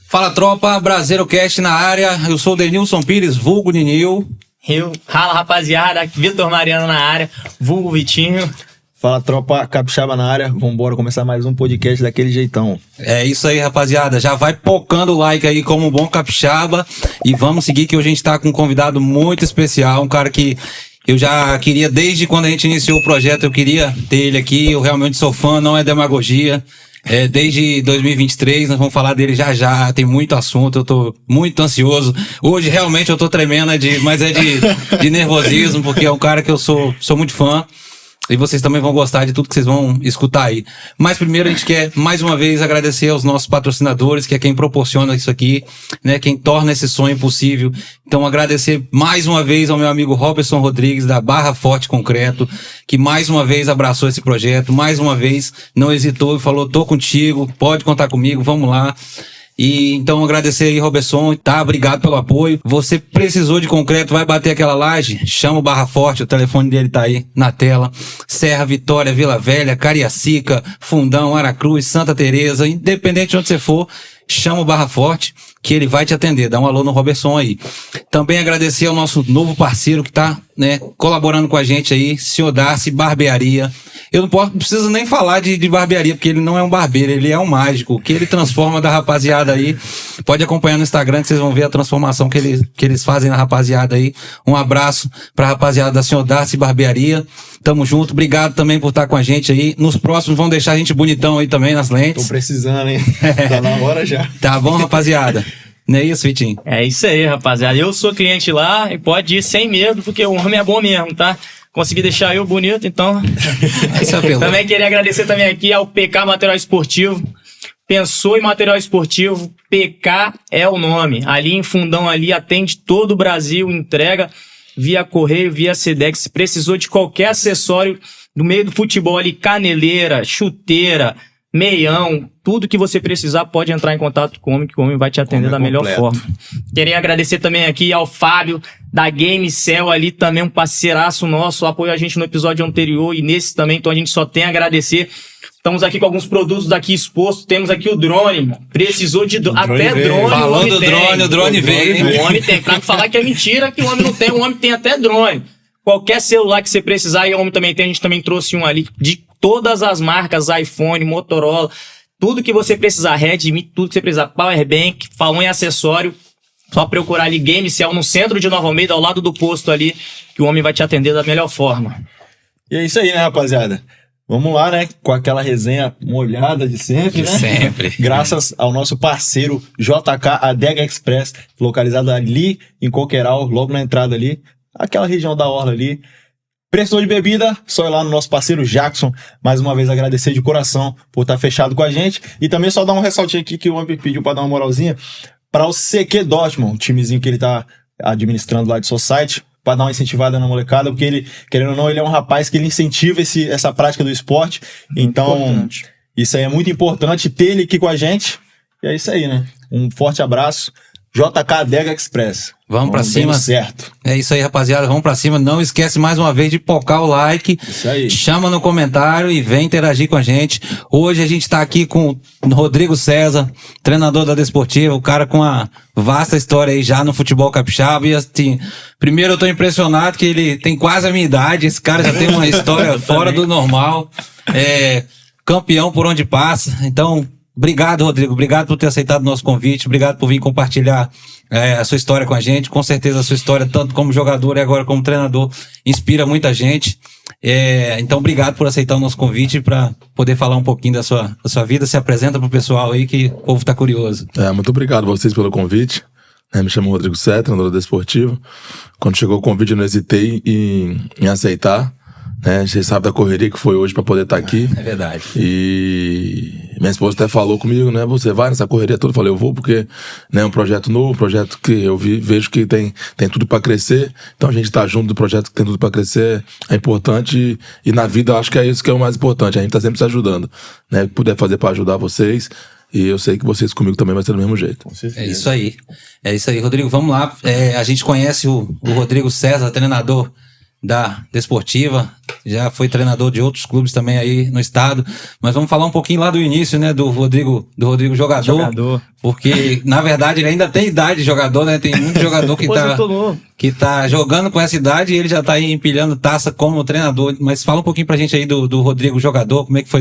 Fala, tropa, BrasileiroCast na área. Eu sou o Denilson Pires, vulgo Ninil. Fala, rapaziada, Vitor Mariano na área, vulgo Vitinho. Fala, tropa, Capixaba na área. Vambora começar mais um podcast daquele jeitão. É isso aí, rapaziada. Já vai pocando o like aí como um bom capixaba. E vamos seguir que hoje a gente tá com um convidado muito especial. Um cara que eu já queria, desde quando a gente iniciou o projeto, eu queria ter ele aqui. Eu realmente sou fã, não é demagogia. Desde 2023, nós vamos falar dele já, tem muito assunto, eu tô muito ansioso. Hoje, realmente, eu tô tremendo, mas é de nervosismo, porque é um cara que eu sou muito fã. E vocês também vão gostar de tudo que vocês vão escutar aí. Mas primeiro a gente quer, mais uma vez, agradecer aos nossos patrocinadores, que é quem proporciona isso aqui, né? Quem torna esse sonho possível. Então agradecer mais uma vez ao meu amigo Roberson Rodrigues, da Barra Forte Concreto, que mais uma vez abraçou esse projeto, mais uma vez não hesitou e falou, tô contigo, pode contar comigo, vamos lá. E então agradecer aí, Roberson, tá? Obrigado pelo apoio. Você precisou de concreto, vai bater aquela laje? Chama o Barra Forte, o telefone dele tá aí na tela. Serra, Vitória, Vila Velha, Cariacica, Fundão, Aracruz, Santa Teresa, independente de onde você for, chama o Barra Forte, que ele vai te atender. Dá um alô no Roberson aí. Também agradecer ao nosso novo parceiro que tá, né, colaborando com a gente aí, Senhor Darcy Barbearia. Eu não preciso nem falar de barbearia, porque ele não é um barbeiro, ele é um mágico, que ele transforma da rapaziada aí. Pode acompanhar no Instagram que vocês vão ver a transformação que eles fazem na rapaziada aí. Um abraço pra rapaziada da Senhor Darcy Barbearia. Tamo junto, obrigado também por estar com a gente aí. Nos próximos vão deixar a gente bonitão aí também nas lentes. Tô precisando, hein? Tá na hora já. Tá bom, rapaziada? Não é isso, Vitinho? É isso aí, rapaziada. Eu sou cliente lá e pode ir sem medo, porque o homem é bom mesmo, tá? Consegui deixar eu bonito, então... Também queria agradecer também aqui ao PK Material Esportivo. Pensou em material esportivo, PK é o nome. Ali em Fundão, ali atende todo o Brasil, entrega via correio, via Sedex. Se precisou de qualquer acessório do meio do futebol ali, caneleira, chuteira, meião, tudo que você precisar, pode entrar em contato com o homem, que o homem vai te atender da melhor forma. Queria agradecer também aqui ao Fábio, da GameCell ali, também um parceiraço nosso, apoiou a gente no episódio anterior e nesse também, então a gente só tem a agradecer. Estamos aqui com alguns produtos daqui expostos, temos aqui o drone, irmão. Precisou de até drone. Falando do drone, o drone veio. O homem tem, pra falar que é mentira, que o homem não tem, o homem tem até drone. Qualquer celular que você precisar, e o homem também tem, a gente também trouxe um ali, de todas as marcas, iPhone, Motorola, tudo que você precisar, Redmi, tudo que você precisar, Powerbank, falou em acessório, só procurar ali GameCell no centro de Nova Almeida, ao lado do posto ali, que o homem vai te atender da melhor forma. E é isso aí, né, rapaziada? Vamos lá, né, com aquela resenha molhada de sempre, né? Sempre. Graças ao nosso parceiro JK Adega Express, localizado ali em Coqueiral, logo na entrada ali, aquela região da orla ali. Precisou de bebida, só ir lá no nosso parceiro Jackson. Mais uma vez agradecer de coração por estar fechado com a gente. E também só dar um ressaltinho aqui que o homem pediu para dar uma moralzinha para o CQ Dortmund, o timezinho que ele tá administrando lá de Society, para dar uma incentivada na molecada, porque ele, querendo ou não, ele é um rapaz que ele incentiva essa prática do esporte. Então, isso aí é muito importante ter ele aqui com a gente. E é isso aí, né? Um forte abraço. JK Adega Express. Vamos pra cima. Certo. É isso aí, rapaziada. Vamos pra cima. Não esquece mais uma vez de pocar o like. Isso aí. Chama no comentário e vem interagir com a gente. Hoje a gente tá aqui com o Rodrigo César, treinador da Desportiva, o cara com uma vasta história aí já no futebol capixaba. E assim, primeiro eu tô impressionado que ele tem quase a minha idade. Esse cara já tem uma história fora do normal. Campeão por onde passa. Então, obrigado, Rodrigo. Obrigado por ter aceitado o nosso convite. Obrigado por vir compartilhar a sua história com a gente. Com certeza a sua história, tanto como jogador e agora como treinador, inspira muita gente. Então, obrigado por aceitar o nosso convite para poder falar um pouquinho da sua vida. Se apresenta pro pessoal aí que o povo tá curioso. Muito obrigado a vocês pelo convite. Me chamo Rodrigo César, treinador desportivo. Quando chegou o convite, eu não hesitei em aceitar. A gente sabe da correria que foi hoje pra poder estar aqui. É verdade. E minha esposa até falou comigo, né? Você vai nessa correria toda? Eu falei, eu vou porque é um projeto novo, um projeto que eu vejo que tem tudo pra crescer. Então a gente tá junto do projeto que tem tudo pra crescer é importante. E na vida eu acho que é isso que é o mais importante. A gente tá sempre se ajudando, né? O que puder fazer pra ajudar vocês. E eu sei que vocês comigo também vai ser do mesmo jeito. É isso aí, Rodrigo. Vamos lá. A gente conhece o Rodrigo César, treinador da Desportiva, já foi treinador de outros clubes também aí no estado, mas vamos falar um pouquinho lá do início, né, do Rodrigo jogador, porque na verdade ele ainda tem idade de jogador, né, tem muito jogador que tá jogando com essa idade e ele já tá aí empilhando taça como treinador, mas fala um pouquinho pra gente aí do Rodrigo jogador, como é que foi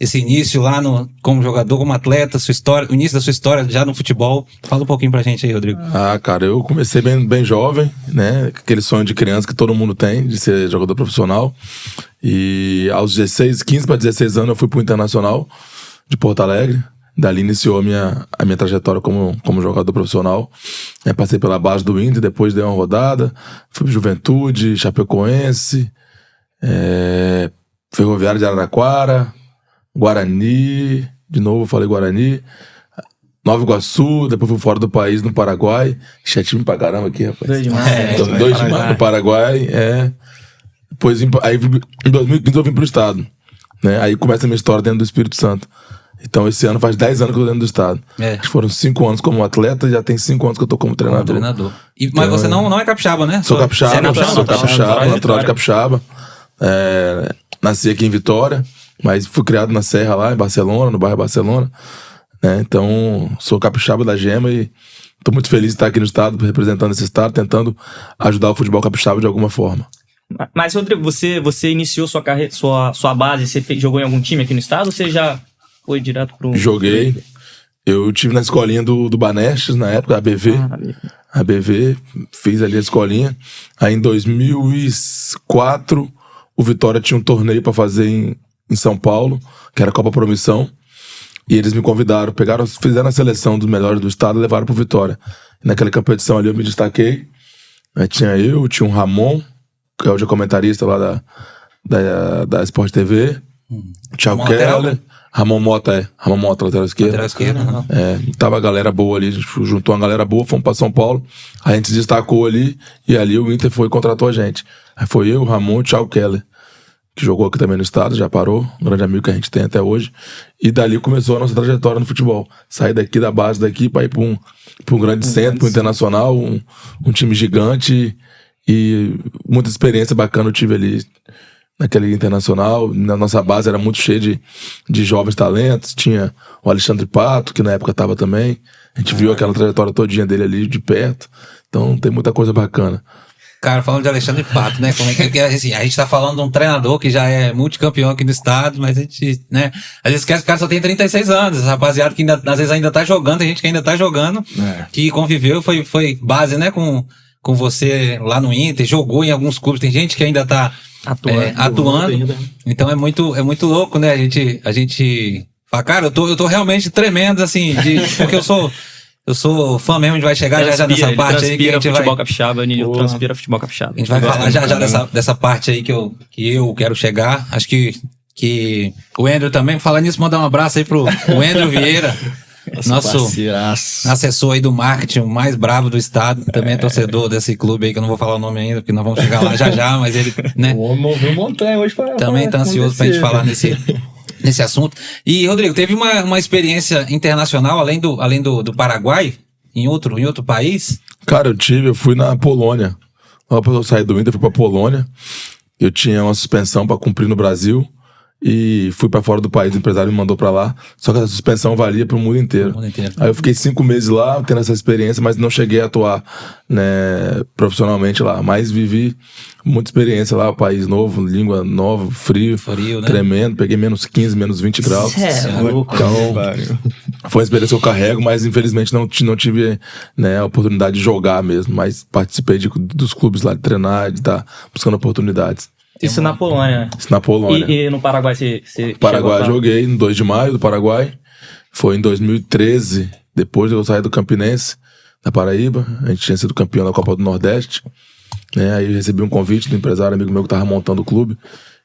esse início lá como jogador, como atleta, sua história, o início da sua história já no futebol. Fala um pouquinho pra gente aí, Rodrigo. Cara, eu comecei bem jovem, né? Aquele sonho de criança que todo mundo tem, de ser jogador profissional. E aos 15 para 16 anos eu fui pro Internacional de Porto Alegre. Dali iniciou a minha trajetória como jogador profissional. Eu passei pela base do Inter, depois dei uma rodada. Fui pro Juventude, Chapecoense, Ferroviário de Araraquara, Guarani, de novo eu falei Guarani, Nova Iguaçu, depois fui fora do país, no Paraguai. É time pra caramba aqui, rapaz. Dois demais no Paraguai, Depois, aí, em 2015 eu vim pro estado, né? Aí começa a minha história dentro do Espírito Santo. Então esse ano faz 10 anos que eu tô dentro do estado. Acho que foram 5 anos como atleta e já tem 5 anos que eu tô como treinador. Mas você não é capixaba, né? Sou capixaba, natural de capixaba. Nasci aqui em Vitória, mas fui criado na Serra lá, em Barcelona, no bairro Barcelona, né? Então, sou capixaba da Gema e tô muito feliz de estar aqui no estado, representando esse estado, tentando ajudar o futebol capixaba de alguma forma. Mas, Rodrigo, você iniciou sua carreira, sua base, você jogou em algum time aqui no estado ou você já foi direto pro... Joguei. Eu tive na escolinha do Banestes, na época, a BV, fiz ali a escolinha. Aí em 2004, o Vitória tinha um torneio pra fazer em São Paulo, que era a Copa Promissão, e eles me convidaram, fizeram a seleção dos melhores do estado e levaram pro Vitória. E naquela competição ali eu me destaquei. Aí tinha um Ramon, que é hoje comentarista lá da Sport TV, Thiago Keller, Ramon Mota, lateral esquerdo. Tava a galera boa ali, a gente juntou uma galera boa, fomos pra São Paulo, a gente se destacou ali, e ali o Inter contratou a gente. Aí foi eu, o Ramon e o Thiago Keller, que jogou aqui também no estado, já parou, um grande amigo que a gente tem até hoje, e dali começou a nossa trajetória no futebol. Sair da base daqui pra ir pra um grande centro, pra um internacional, um time gigante, e muita experiência bacana eu tive ali naquele internacional. Na nossa base era muito cheia de jovens talentos, tinha o Alexandre Pato, que na época tava também, a gente viu aquela trajetória todinha dele ali de perto, então tem muita coisa bacana. Cara, falando de Alexandre Pato, né? Como é que assim, a gente tá falando de um treinador que já é multicampeão aqui no estado, mas a gente, né? Às vezes esquece que o cara só tem 36 anos, rapaziada que às vezes ainda tá jogando, tem gente que ainda tá jogando, que conviveu, foi base, né? Com você lá no Inter, jogou em alguns clubes, tem gente que ainda tá atuando. Então é muito louco, né? A gente fala, cara, eu tô realmente tremendo, assim, porque eu sou fã mesmo, a gente vai chegar já nessa parte aí que a gente futebol capixaba, Nilo transpira futebol capixaba. A gente vai falar já dessa parte aí que eu quero chegar. Acho que o Andrew também, falando nisso, mandar um abraço aí pro Andrew Vieira, nosso assessor aí do marketing, o mais bravo do estado, também é torcedor desse clube aí, que eu não vou falar o nome ainda, porque nós vamos chegar lá já, mas ele, né? O homem moveu montanha hoje também tá ansioso pra gente falar nesse assunto. E, Rodrigo, teve uma experiência internacional, além do Paraguai, em outro país? Cara, eu fui na Polônia. Logo depois eu saí do Inter, fui pra Polônia. Eu tinha uma suspensão pra cumprir no Brasil e fui pra fora do país, o empresário me mandou pra lá, só que a suspensão valia pro mundo inteiro. Aí eu fiquei 5 meses lá, tendo essa experiência, mas não cheguei a atuar, né, profissionalmente lá, mas vivi muita experiência lá, país novo, língua nova, frio, né? Tremendo, peguei menos 15, menos 20 graus. Então, foi uma experiência que eu carrego, mas infelizmente não tive, né, a oportunidade de jogar mesmo, mas participei dos clubes lá, de treinar, de estar buscando oportunidades. Isso na Polônia, né? Isso na Polônia. E no Paraguai você Paraguai joguei no 2 de maio do Paraguai. Foi em 2013, depois eu saí do Campinense, da Paraíba. A gente tinha sido campeão da Copa do Nordeste, né? Aí eu recebi um convite do empresário, amigo meu que tava montando o clube.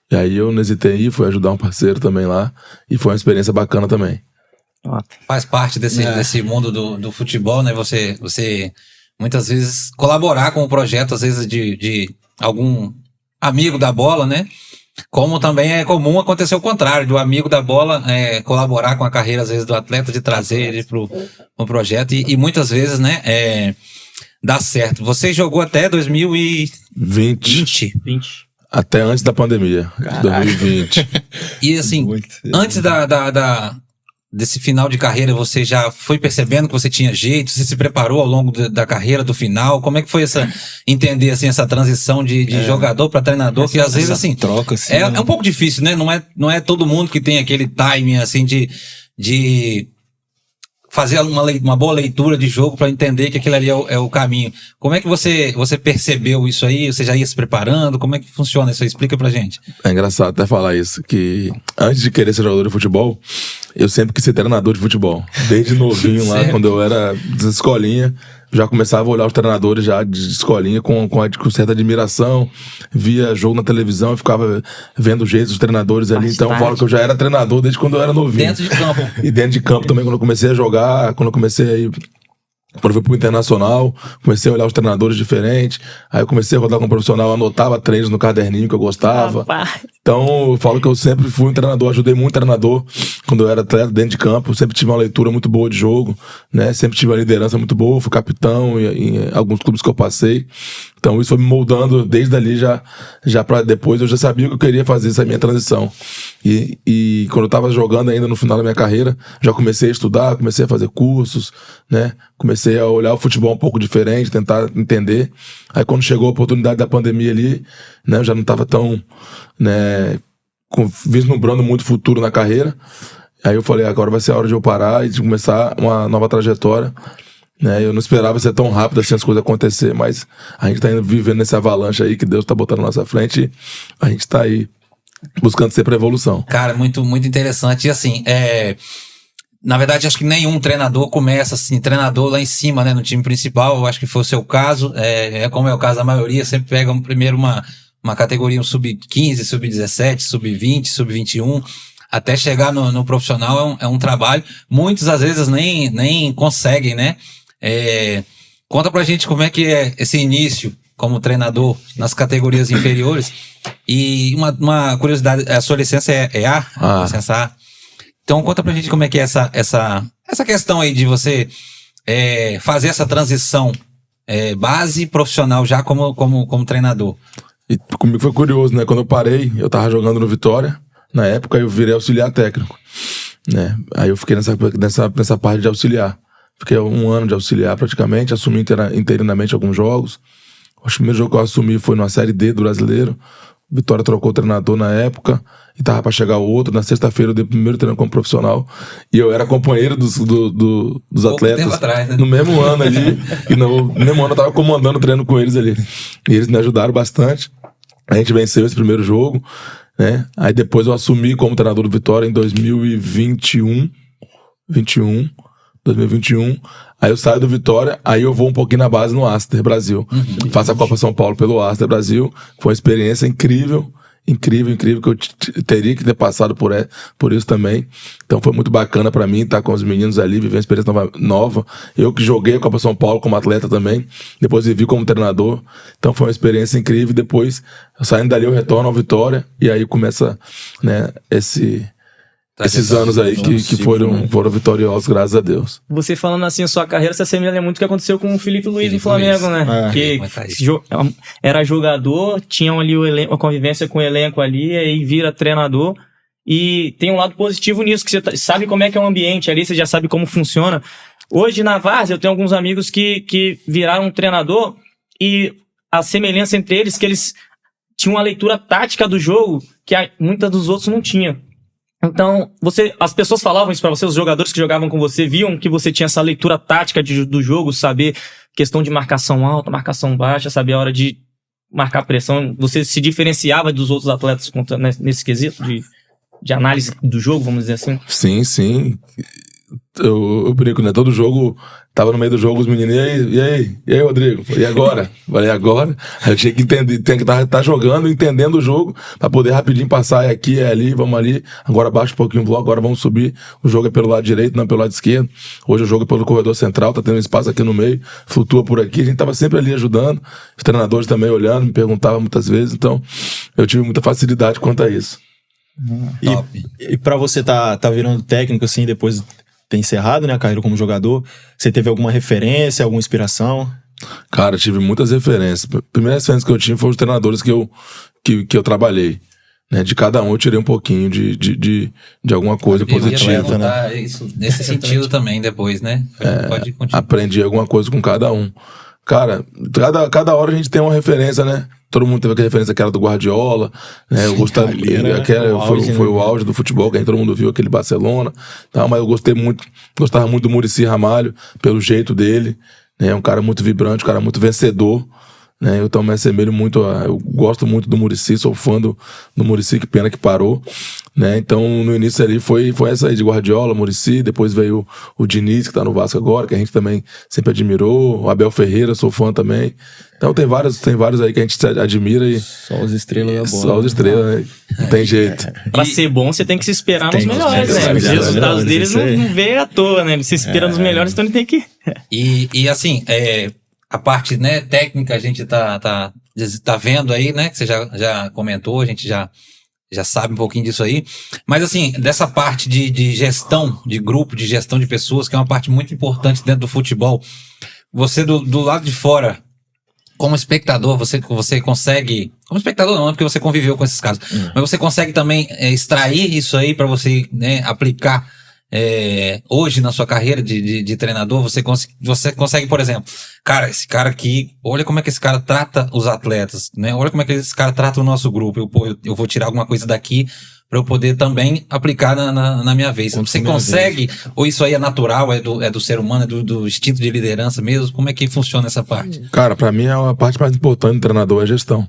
E aí eu não hesitei em ir, fui ajudar um parceiro também lá. E foi uma experiência bacana também. Faz parte desse mundo do futebol, né? Você muitas vezes colaborar com o projeto, às vezes de algum amigo da bola, né? Como também é comum acontecer o contrário, do amigo da bola colaborar com a carreira, às vezes, do atleta, de trazer ele pro projeto. E muitas vezes, né? dar certo. Você jogou até 2020. 20. Até antes da pandemia, 2020. E assim, antes desse final de carreira, você já foi percebendo que você tinha jeito? Você se preparou ao longo da carreira, do final? Como é que foi entender assim, essa transição de jogador para treinador? Que às vezes assim, troca, assim, é um pouco difícil, né? Não é todo mundo que tem aquele timing assim de fazer uma boa leitura de jogo para entender que aquilo ali é o caminho. Como é que você percebeu isso aí? Você já ia se preparando? Como é que funciona isso aí? Explica pra gente. É engraçado até falar isso, que antes de querer ser jogador de futebol, eu sempre quis ser treinador de futebol. Desde novinho lá, quando eu era de escolinha, já começava a olhar os treinadores já de escolinha com certa admiração, via jogo na televisão e ficava vendo o jeito dos treinadores ali. Então eu falo que eu já era treinador desde quando eu era novinho. Dentro de campo. E dentro de campo também, quando eu comecei a jogar, quando eu fui pro Internacional, comecei a olhar os treinadores diferentes, aí eu comecei a rodar como profissional, anotava treinos no caderninho que eu gostava. Então eu falo que eu sempre fui um treinador, ajudei muito treinador quando eu era atleta dentro de campo, sempre tive uma leitura muito boa de jogo, né? Sempre tive uma liderança muito boa, fui capitão em alguns clubes que eu passei. Então isso foi me moldando desde ali já para depois eu já sabia que eu queria fazer essa minha transição. E quando eu tava jogando ainda no final da minha carreira, já comecei a estudar, comecei a fazer cursos, né? Comecei a olhar o futebol um pouco diferente, tentar entender. Aí quando chegou a oportunidade da pandemia ali, né? Eu já não tava tão, né, vislumbrando muito futuro na carreira. Aí eu falei, agora vai ser a hora de eu parar e de começar uma nova trajetória. Né, eu não esperava ser tão rápido assim as coisas acontecer, mas a gente tá indo vivendo nesse avalanche aí que Deus tá botando na nossa frente e a gente tá aí buscando ser pra evolução. Cara, muito, muito interessante. E assim, na verdade, acho que nenhum treinador começa assim, treinador lá em cima, né, no time principal. Eu acho que foi o seu caso, como é o caso da maioria, sempre pega primeiro uma categoria, um sub-15, sub-17, sub-20, sub-21, até chegar no profissional é um trabalho. Muitos, às vezes, nem conseguem, né? Conta pra gente como é que é esse início como treinador nas categorias inferiores. E uma curiosidade, a sua licença é A? Licença A. Então conta pra gente como é que é essa questão aí de você fazer essa transição base profissional já como treinador. E comigo foi curioso, né? Quando eu parei, eu tava jogando no Vitória. Na época eu virei auxiliar técnico, né? Aí eu fiquei nessa parte de auxiliar. Fiquei 1 ano de auxiliar praticamente, assumi interinamente alguns jogos. O primeiro jogo que eu assumi foi numa Série D do Brasileiro. O Vitória trocou o treinador na época e tava pra chegar o outro. Na sexta-feira eu dei o primeiro treino como profissional e eu era companheiro dos atletas tempo atrás, né? No mesmo ano ali. E no mesmo ano eu tava comandando o treino com eles ali. E eles me ajudaram bastante. A gente venceu esse primeiro jogo, né? Aí depois eu assumi como treinador do Vitória em 2021. Aí eu saio do Vitória, aí eu vou um pouquinho na base no Aster Brasil. Faço a Copa São Paulo pelo Aster Brasil. Foi uma experiência incrível, que eu teria que ter passado por isso também. Então foi muito bacana pra mim estar com os meninos ali, viver uma experiência nova. Eu que joguei a Copa São Paulo como atleta também, depois vivi como treinador. Então foi uma experiência incrível. Depois, saindo dali, eu retorno ao Vitória e aí começa, né, esses anos aí que foram vitoriosos, graças a Deus. Você falando assim a sua carreira, se assemelha muito o que aconteceu com o Felipe Luiz no Flamengo, né? Que era jogador, tinha ali a convivência com o elenco ali, aí vira treinador. E tem um lado positivo nisso, que você sabe como é que é o ambiente ali, você já sabe como funciona. Hoje na Várzea eu tenho alguns amigos que viraram treinador e a semelhança entre eles, que eles tinham uma leitura tática do jogo que muitas dos outros não tinham. Então, as pessoas falavam isso pra você, os jogadores que jogavam com você, viam que você tinha essa leitura tática do jogo, saber questão de marcação alta, marcação baixa, saber a hora de marcar pressão. Você se diferenciava dos outros atletas nesse quesito de análise do jogo, vamos dizer assim? Sim. Eu brinco, né? Todo jogo, tava no meio do jogo, os meninos, e aí, Rodrigo? E agora? Falei, agora? Aí eu tinha que entender, tem que estar jogando, entendendo o jogo, pra poder rapidinho passar, aqui, ali, vamos ali, agora baixa um pouquinho o bloco, agora vamos subir, o jogo é pelo lado direito, não pelo lado esquerdo, hoje o jogo é pelo corredor central, tá tendo um espaço aqui no meio, flutua por aqui, a gente tava sempre ali ajudando, os treinadores também olhando, me perguntavam muitas vezes, então eu tive muita facilidade quanto a isso. E pra você tá virando técnico, assim, depois ter encerrado, né, a carreira como jogador, você teve alguma referência, alguma inspiração? Cara, tive muitas referências. A primeira referência que eu tive foi os treinadores que eu trabalhei. Né? De cada um eu tirei um pouquinho de alguma coisa positiva. Né? Isso, nesse sentido também depois, né? Pode continuar. Aprendi alguma coisa com cada um. Cara, cada hora a gente tem uma referência, né? Todo mundo teve aquela referência que era do Guardiola, né? Eu gostava, foi o auge do futebol, que aí todo mundo viu aquele Barcelona, tá? Mas eu gostava muito do Muricy Ramalho, pelo jeito dele, né? Um cara muito vibrante, um cara muito vencedor, né? Eu também assemelho muito, eu gosto muito do Muricy, sou fã do Muricy, que pena que parou, né? Então no início ali foi essa aí de Guardiola, Muricy, depois veio o Diniz, que tá no Vasco agora, que a gente também sempre admirou, o Abel Ferreira, sou fã também. Então tem vários aí que a gente admira e... Só os estrelas da bola. Só os estrelas, né? Não tem jeito. Pra ser bom, você tem que se esperar nos melhores, né? Os resultados deles não veio à toa, né? Ele se espera nos melhores, então ele tem que... E assim, a parte, né, técnica a gente tá vendo aí, né? Que você já comentou, a gente já sabe um pouquinho disso aí. Mas assim, dessa parte de gestão de grupo, de gestão de pessoas, que é uma parte muito importante dentro do futebol, você do lado de fora... Como espectador, você consegue... Como espectador não, porque você conviveu com esses casos. Mas você consegue também extrair isso aí para você, né, aplicar hoje na sua carreira de treinador. Você consegue, por exemplo... Cara, esse cara aqui... Olha como é que esse cara trata os atletas, né? Olha como é que esse cara trata o nosso grupo. Eu vou tirar alguma coisa daqui para eu poder também aplicar na minha vez. Você consegue? Ou isso aí é natural, é do ser humano, é do instinto de liderança mesmo? Como é que funciona essa parte? Cara, pra mim a parte mais importante do treinador é a gestão.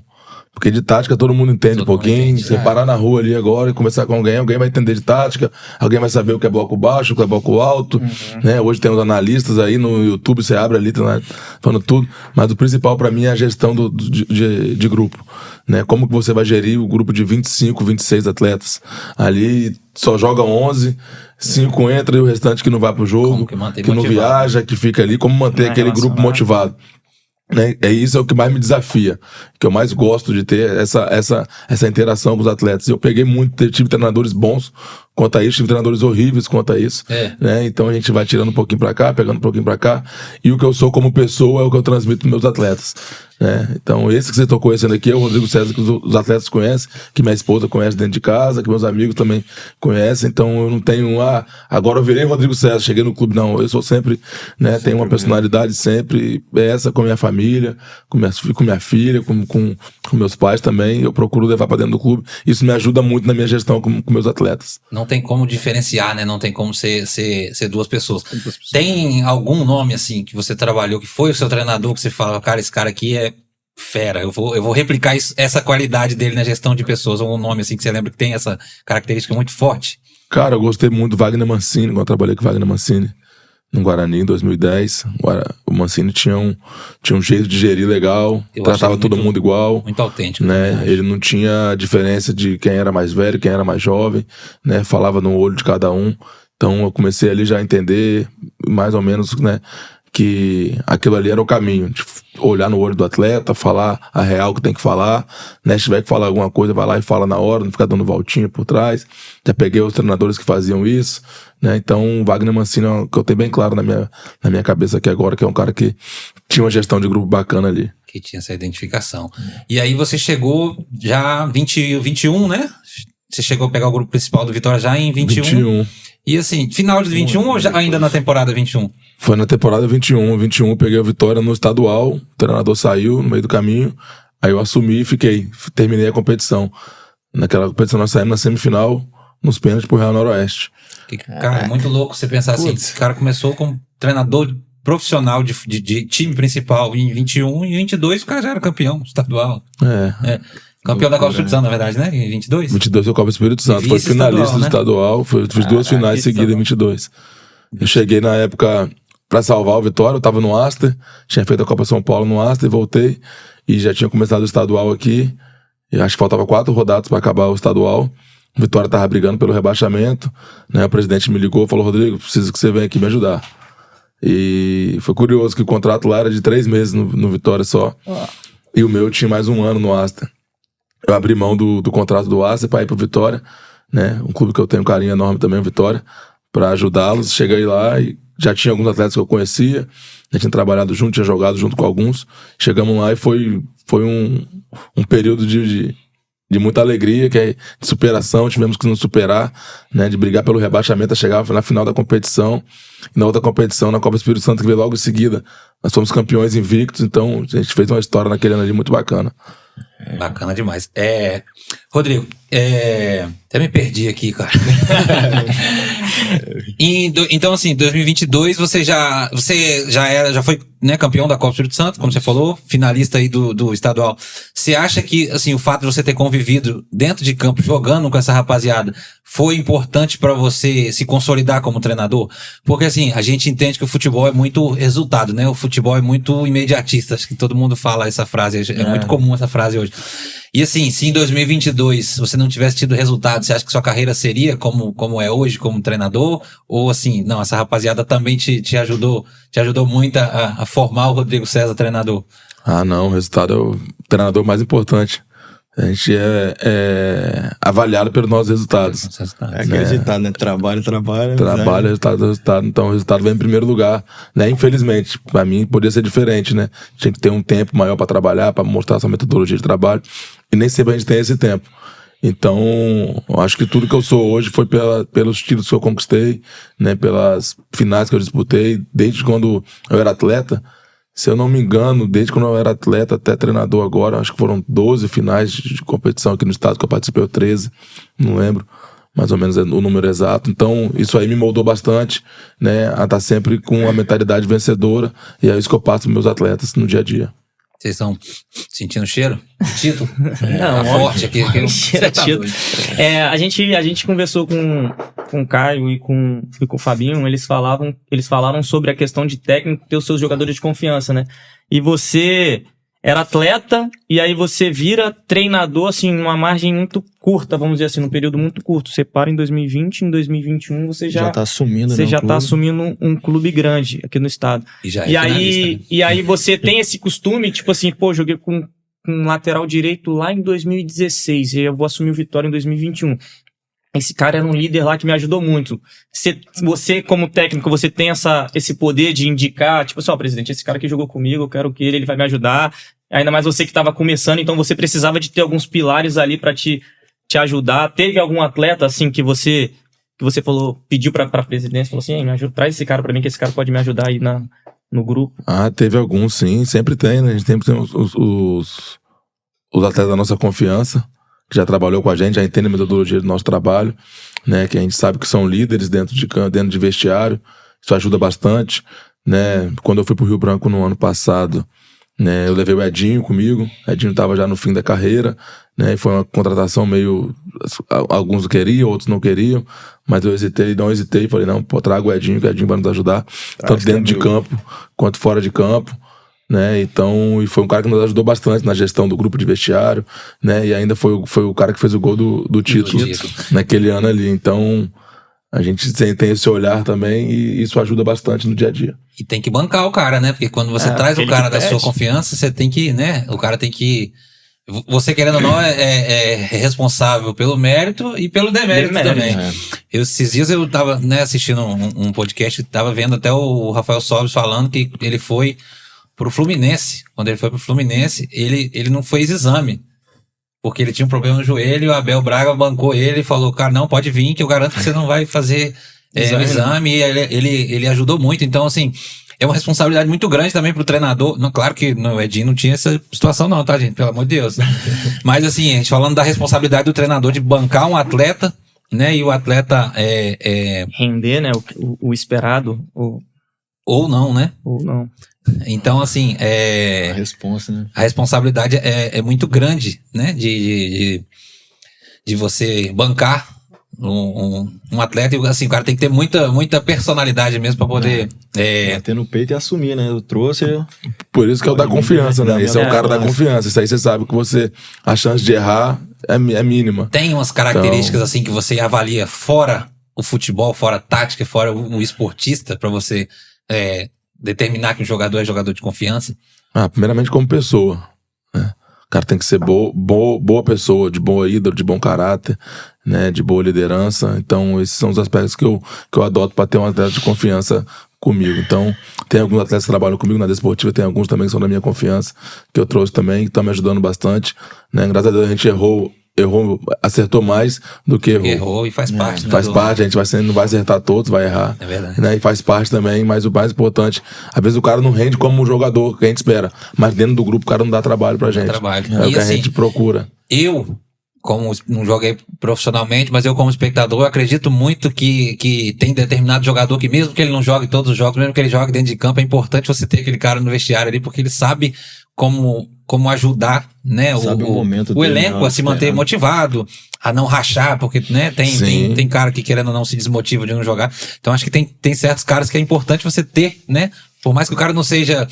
Porque de tática todo mundo entende um pouquinho. Você parar na rua ali agora e conversar com alguém vai entender de tática, alguém vai saber o que é bloco baixo, o que é bloco alto, né? Hoje tem os analistas aí no YouTube, você abre ali, tá falando tudo. Mas o principal pra mim é a gestão de grupo, né? Como que você vai gerir o grupo de 25, 26 atletas? Ali só joga 11, 5 entra e o restante que não vai pro jogo, que não viaja, que fica ali. Como manter aquele grupo motivado? Né? Isso é o que mais me desafia, que eu mais gosto de ter essa interação com os atletas. Eu peguei tive treinadores bons quanto a isso, tive treinadores horríveis quanto a isso, né? Então a gente vai tirando um pouquinho pra cá, pegando um pouquinho pra cá, e o que eu sou como pessoa é o que eu transmito pros meus atletas, né? Então esse que você tocou esse aqui é o Rodrigo César, que os atletas conhecem, que minha esposa conhece dentro de casa, que meus amigos também conhecem. Então eu não tenho agora eu virei Rodrigo César, cheguei no clube, não. Eu sou sempre, né, tenho uma personalidade sempre essa, com a minha família, com minha filha, com meus pais também. Eu procuro levar pra dentro do clube. Isso me ajuda muito na minha gestão com meus atletas. Não tem como diferenciar, né? Não tem como ser duas pessoas. Tem algum nome, assim, que você trabalhou, que foi o seu treinador, que você fala, cara, esse cara aqui é fera, eu vou replicar essa qualidade dele na gestão de pessoas, ou um nome, assim, que você lembra que tem essa característica muito forte? Cara, eu gostei muito do Wagner Mancini, quando eu trabalhei com o Wagner Mancini no Guarani, em 2010. O Mancini tinha um jeito de gerir legal, tratava todo mundo igual. Muito autêntico. Né? Ele não tinha diferença de quem era mais velho, quem era mais jovem, né? Falava no olho de cada um. Então eu comecei ali já a entender, mais ou menos, né, que aquilo ali era o caminho, de olhar no olho do atleta, falar a real que tem que falar, né? Se tiver que falar alguma coisa, vai lá e fala na hora, não ficar dando voltinha por trás. Já peguei os treinadores que faziam isso, né? Então o Wagner Mancini, que eu tenho bem claro na minha cabeça aqui agora, que é um cara que tinha uma gestão de grupo bacana ali. Que tinha essa identificação. E aí você chegou já 21, né? Você chegou a pegar o grupo principal do Vitória já em 21. E assim, final de 21 ou já ainda na temporada 21? Foi na temporada 21. 21 eu peguei a Vitória no estadual, o treinador saiu no meio do caminho, aí eu assumi e terminei a competição. Naquela competição nós saímos na semifinal, nos pênaltis pro Real Noroeste. Cara, é muito louco você pensar assim, esse cara começou como treinador profissional de time principal em 21 e em 22 o cara já era campeão estadual. Campeão da Copa Espírito Santo, na verdade, né? Em 22? 22 foi a Copa Espírito Santo. Foi finalista do estadual. Fiz 2 finais seguidas em 22. Eu cheguei na época pra salvar o Vitória. Eu tava no Aster. Tinha feito a Copa São Paulo no Aster e voltei. E já tinha começado o estadual aqui. E acho que faltava 4 rodadas pra acabar o estadual. O Vitória tava brigando pelo rebaixamento, né? O presidente me ligou e falou: Rodrigo, preciso que você venha aqui me ajudar. E foi curioso que o contrato lá era de 3 meses no Vitória só. E o meu tinha mais 1 ano no Aster. Eu abri mão do contrato do Aster pra ir pro Vitória, né? Um clube que eu tenho um carinho enorme também, o Vitória, pra ajudá-los. Cheguei lá e já tinha alguns atletas que eu conhecia, já tinha trabalhado junto, tinha jogado junto com alguns. Chegamos lá e foi um período de muita alegria, que é de superação. Tivemos que nos superar, né, de brigar pelo rebaixamento, a chegar na final da competição. E na outra competição, na Copa Espírito Santo, que veio logo em seguida, nós fomos campeões invictos. Então a gente fez uma história naquele ano ali muito bacana. Bacana demais. Rodrigo, até me perdi aqui, cara. Então, assim, 2022 você já foi, né, campeão da Copa Espírito Santo, como você falou, finalista aí do estadual. Você acha que, assim, o fato de você ter convivido dentro de campo, jogando com essa rapaziada, foi importante pra você se consolidar como treinador? Porque, assim, a gente entende que o futebol é muito resultado, né? O futebol é muito imediatista. Acho que todo mundo fala essa frase. É muito comum essa frase hoje. E, assim, se em 2022 você não tivesse tido resultado, você acha que sua carreira seria como é hoje, como treinador? Ou, assim, não, essa rapaziada também te ajudou muito a formar o Rodrigo César treinador? Ah, não, o resultado é o treinador mais importante. A gente é avaliado pelos nossos resultados. É aquele ditado, né? Trabalho. Trabalho, resultado. Então o resultado vem em primeiro lugar, né? Infelizmente, pra mim podia ser diferente, né? Tinha que ter um tempo maior pra trabalhar, pra mostrar essa metodologia de trabalho. E nem sempre a gente tem esse tempo. Então, eu acho que tudo que eu sou hoje foi pelos títulos que eu conquistei, né? Pelas finais que eu disputei, desde quando eu era atleta. Se eu não me engano, desde quando eu era atleta até treinador agora, acho que foram 12 finais de competição aqui no estado que eu participei, ou 13, não lembro, mais ou menos o número exato. Então, isso aí me moldou bastante, né, a estar sempre com a mentalidade vencedora, e é isso que eu passo para meus atletas no dia a dia. Vocês estão sentindo cheiro? Título? Não, forte aqui. Cheiro, título. A gente conversou com o Caio e com o Fabinho, eles falaram sobre a questão de técnico ter os seus jogadores de confiança, né? E você era atleta e aí você vira treinador, assim, numa margem muito curta, vamos dizer assim, num período muito curto. Você para em 2020, em 2021 você já tá assumindo, você já tá assumindo um clube grande aqui no estado. E aí você tem esse costume, tipo assim, pô, joguei com um lateral direito lá em 2016 e eu vou assumir o Vitória em 2021. Esse cara era um líder lá que me ajudou muito. Você, como técnico, você tem esse poder de indicar, tipo assim, ó, presidente, esse cara que jogou comigo, eu quero que ele vai me ajudar. Ainda mais você que estava começando, então você precisava de ter alguns pilares ali pra te ajudar. Teve algum atleta, assim, que você falou, pediu pra presidência, falou assim, me ajuda, traz esse cara pra mim, que esse cara pode me ajudar aí no grupo? Ah, teve alguns, sim, sempre tem, né? A gente sempre tem os atletas da nossa confiança, que já trabalhou com a gente, já entende a metodologia do nosso trabalho, né? Que a gente sabe que são líderes dentro de vestiário. Isso ajuda bastante, né? Quando eu fui pro Rio Branco no ano passado, né, eu levei o Edinho comigo. O Edinho estava já no fim da carreira, né? E foi uma contratação meio... Alguns queriam, outros não queriam. Mas eu não hesitei. Falei, não, pô, traga o Edinho, que o Edinho vai nos ajudar. Tanto dentro de campo, quanto fora de campo. Né, então, e foi um cara que nos ajudou bastante na gestão do grupo de vestiário, né, e ainda foi o cara que fez o gol do título naquele ano ali. Então, a gente tem esse olhar também e isso ajuda bastante no dia a dia. E tem que bancar o cara, né, porque quando você traz o cara da sua confiança, você tem que, né, o cara tem que... Você, querendo ou não, é responsável pelo mérito e pelo demérito também. Esses dias eu tava, né, assistindo um podcast, tava vendo até o Rafael Sobres falando que ele foi pro Fluminense. Quando ele foi pro Fluminense, ele não fez exame. Porque ele tinha um problema no joelho e o Abel Braga bancou ele e falou, cara, não, pode vir que eu garanto que você não vai fazer exame. E ele ajudou muito. Então, assim, é uma responsabilidade muito grande também pro treinador. Não, claro que no Edinho não tinha essa situação não, tá, gente? Pelo amor de Deus. Mas, assim, a gente falando da responsabilidade do treinador de bancar um atleta, né? E o atleta render, né? O esperado. Ou não, né? Ou não. Então, assim, a responsabilidade é muito grande, né? De você bancar um atleta. E, assim, o cara tem que ter muita personalidade mesmo pra poder... Bater no peito e assumir, né? Eu trouxe... Por isso que é o da confiança, né? Esse é o cara da confiança. Isso aí você sabe que a chance de errar é mínima. Tem umas características, assim, que você avalia fora o futebol, fora a tática, fora o esportista, pra você... determinar que um jogador é jogador de confiança? Primeiramente como pessoa, né? O cara tem que ser boa pessoa, de boa ídolo, de bom caráter, né? De boa liderança. Então esses são os aspectos que eu adoto para ter um atleta de confiança comigo. Então, tem alguns atletas que trabalham comigo na Desportiva, tem alguns também que são da minha confiança, que eu trouxe também, que estão me ajudando bastante, né? Graças a Deus a gente errou, acertou mais do que errou. Errou e faz parte. Né, faz parte, a gente não vai acertar todos, vai errar. É verdade. Né? E faz parte também, mas o mais importante, às vezes o cara não rende como o jogador que a gente espera, mas dentro do grupo o cara não dá trabalho pra gente. É o que a gente procura. Como não joguei profissionalmente, mas eu como espectador, eu acredito muito que tem determinado jogador que mesmo que ele não jogue todos os jogos, mesmo que ele jogue dentro de campo, é importante você ter aquele cara no vestiário ali, porque ele sabe como ajudar, né, o elenco a se manter motivado, a não rachar, porque, né, tem cara que querendo ou não se desmotiva de não jogar. Então acho que tem certos caras que é importante você ter, né, por mais que o cara não seja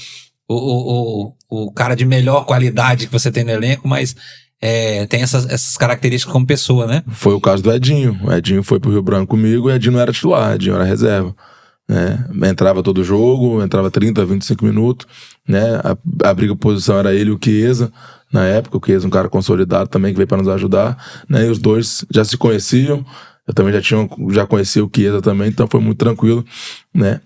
o cara de melhor qualidade que você tem no elenco, mas tem essas características como pessoa, né? Foi o caso do Edinho. O Edinho foi pro Rio Branco comigo e o Edinho não era titular, o Edinho era reserva. Né? Entrava todo jogo, entrava 30, 25 minutos. Né? A briga posição era ele e o Chiesa. Na época, o Chiesa, um cara consolidado também, que veio para nos ajudar. Né? E os dois já se conheciam. Eu também já conhecia o Chiesa também, então foi muito tranquilo, né?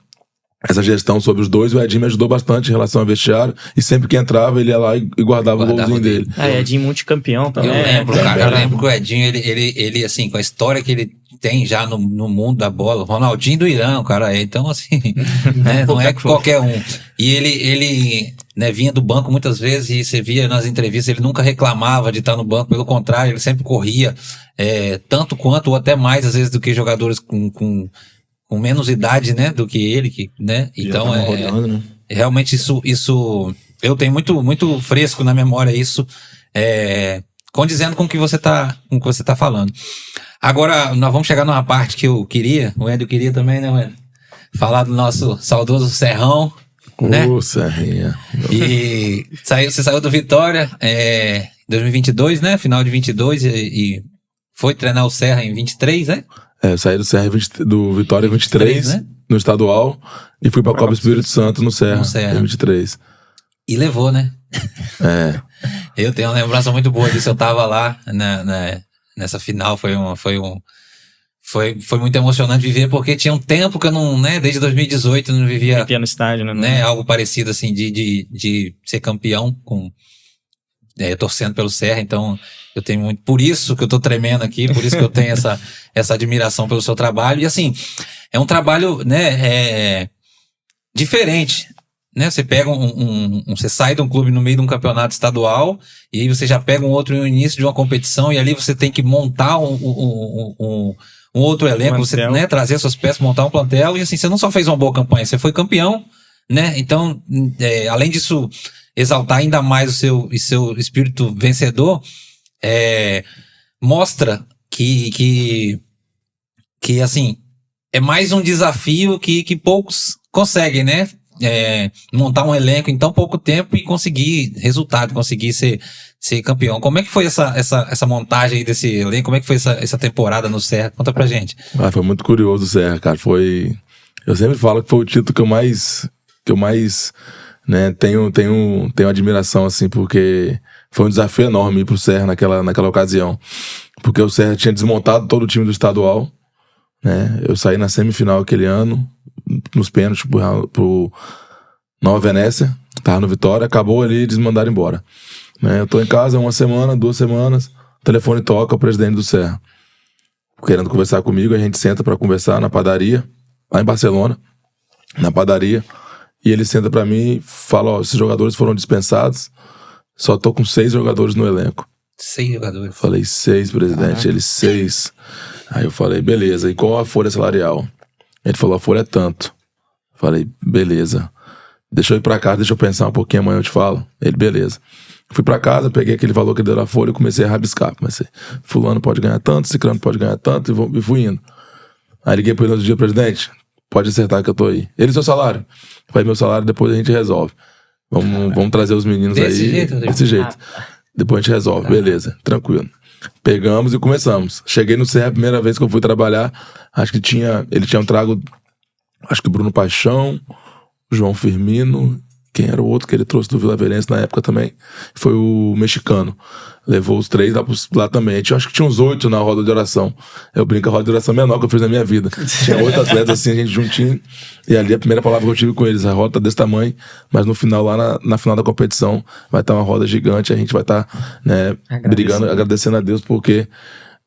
Essa gestão sobre os dois, o Edinho me ajudou bastante em relação ao vestiário, e sempre que entrava ele ia lá e guardava o golzinho dele. Edinho multicampeão também. Eu lembro, cara, eu lembro que o Edinho, ele assim, com a história que ele tem já no mundo da bola, Ronaldinho do Irã, cara, então assim, né, não é qualquer um. E ele né, vinha do banco muitas vezes e você via nas entrevistas, ele nunca reclamava de estar no banco, pelo contrário, ele sempre corria, tanto quanto ou até mais às vezes do que jogadores com menos idade, né, do que ele, né? Então rodando, né? Realmente isso eu tenho muito fresco na memória isso, condizendo com o que você tá falando. Agora nós vamos chegar numa parte que eu queria, o Hélio queria também, né, Hélio? Falar do nosso saudoso Serrão, né? Serrinha. E você saiu do Vitória em 2022, né? Final de 22 e foi treinar o Serra em 23, né? Eu saí do Serra do Vitória em 23, né? No estadual, e fui pra Copa Espírito Santo no Serra em 23. E levou, né? Eu tenho uma lembrança muito boa disso, eu tava lá nessa final, foi muito emocionante viver, porque tinha um tempo que eu não, né, desde 2018 eu não vivia no estádio, né? Algo parecido assim, de ser campeão torcendo pelo Serra, então eu tenho muito, por isso que eu tô tremendo aqui, por isso que eu tenho essa admiração pelo seu trabalho, e assim, é um trabalho, né, diferente, né, você pega você sai de um clube no meio de um campeonato estadual, e aí você já pega um outro no início de uma competição, e ali você tem que montar um outro elenco, você, né, trazer suas peças, montar um plantel, e assim, você não só fez uma boa campanha, você foi campeão, né, então, além disso, exaltar ainda mais o seu espírito vencedor, mostra que assim, é mais um desafio que poucos conseguem, né? Montar um elenco em tão pouco tempo e conseguir resultado, conseguir ser campeão. Como é que foi essa montagem aí desse elenco? Como é que foi essa temporada no Serra? Conta pra gente. Foi muito curioso o Serra, cara. Eu sempre falo que foi o título que eu mais né, tenho admiração, assim, porque foi um desafio enorme ir pro Serra naquela ocasião. Porque o Serra tinha desmontado todo o time do estadual, né? Eu saí na semifinal aquele ano, nos pênaltis pro Nova Venécia, tava no Vitória, acabou ali e eles me mandaram embora. Né? Eu tô em casa 1 semana, 2 semanas, o telefone toca, o presidente do Serra querendo conversar comigo, a gente senta pra conversar na padaria, lá em Barcelona, na padaria. E ele senta pra mim e fala, esses jogadores foram dispensados, só tô com 6 jogadores no elenco. 6 jogadores? Eu falei, 6, presidente. Ele, 6. Aí eu falei, beleza, e qual a folha salarial? Ele falou, a folha é tanto. Eu falei, beleza. Deixa eu ir pra casa, deixa eu pensar um pouquinho, amanhã eu te falo. Ele, beleza. Fui pra casa, peguei aquele valor que ele deu na folha e comecei a rabiscar. Fulano pode ganhar tanto, Ciclano pode ganhar tanto, e fui indo. Aí liguei pro ele no outro dia, presidente, pode acertar que eu tô aí. Ele, seu salário? Eu falei, meu salário depois a gente resolve. Vamos trazer os meninos desse jeito. Depois a gente resolve, beleza, tranquilo. Pegamos e começamos. Cheguei no Serra a primeira vez que eu fui trabalhar. Acho que ele tinha trago, acho que Bruno Paixão, João Firmino, quem era o outro que ele trouxe do Vila Velhense na época também? Foi o mexicano. Levou os 3 lá também. Eu acho que tinha uns 8 na roda de oração. Eu brinco, a roda de oração menor que eu fiz na minha vida. Tinha 8 atletas assim, a gente juntinho. E ali a primeira palavra que eu tive com eles, a roda tá desse tamanho, mas no final, lá na final da competição, vai estar uma roda gigante, a gente vai estar brigando, agradecendo a Deus, porque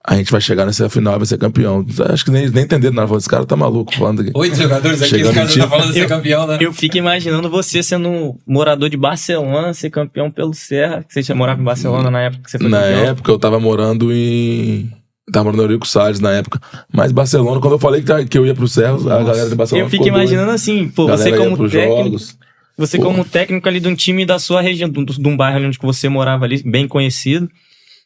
a gente vai chegar nessa final e vai ser campeão. Acho que nem entenderam nada. Esse cara tá maluco falando aqui. 8 jogadores aqui, os caras tá falando de ser campeão, né? Eu fico imaginando você sendo morador de Barcelona, ser campeão pelo Serra. Você já morava em Barcelona na época que você foi campeão? Na época eu tava morando no Eurico Salles na época. Mas Barcelona, quando eu falei que eu ia pro Serra, a galera de Barcelona. Eu fico imaginando assim, pô, você como técnico. Jogos. Você como técnico ali de um time da sua região, de um bairro onde você morava ali, bem conhecido.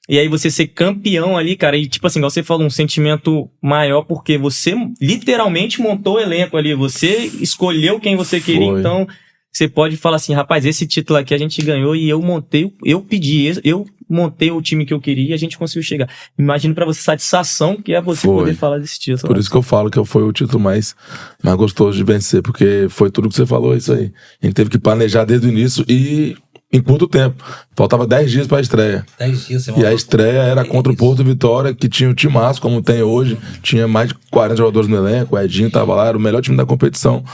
E aí você ser campeão ali, cara, e tipo assim, igual você falou, um sentimento maior, porque você literalmente montou o elenco ali, você escolheu quem você queria, então você pode falar assim, rapaz, esse título aqui a gente ganhou e eu montei o time que eu queria e a gente conseguiu chegar. Imagino pra você a satisfação que é você poder falar desse título. Por isso que eu falo que foi o título mais gostoso de vencer, porque foi tudo que você falou, isso aí. A gente teve que planejar desde o início e em curto tempo. Faltava 10 dias pra estreia. 10 dias, E a estreia era contra o Porto Vitória, que tinha um timaço, como tem hoje. Tinha mais de 40 jogadores no elenco. O Edinho tava lá, era o melhor time da competição.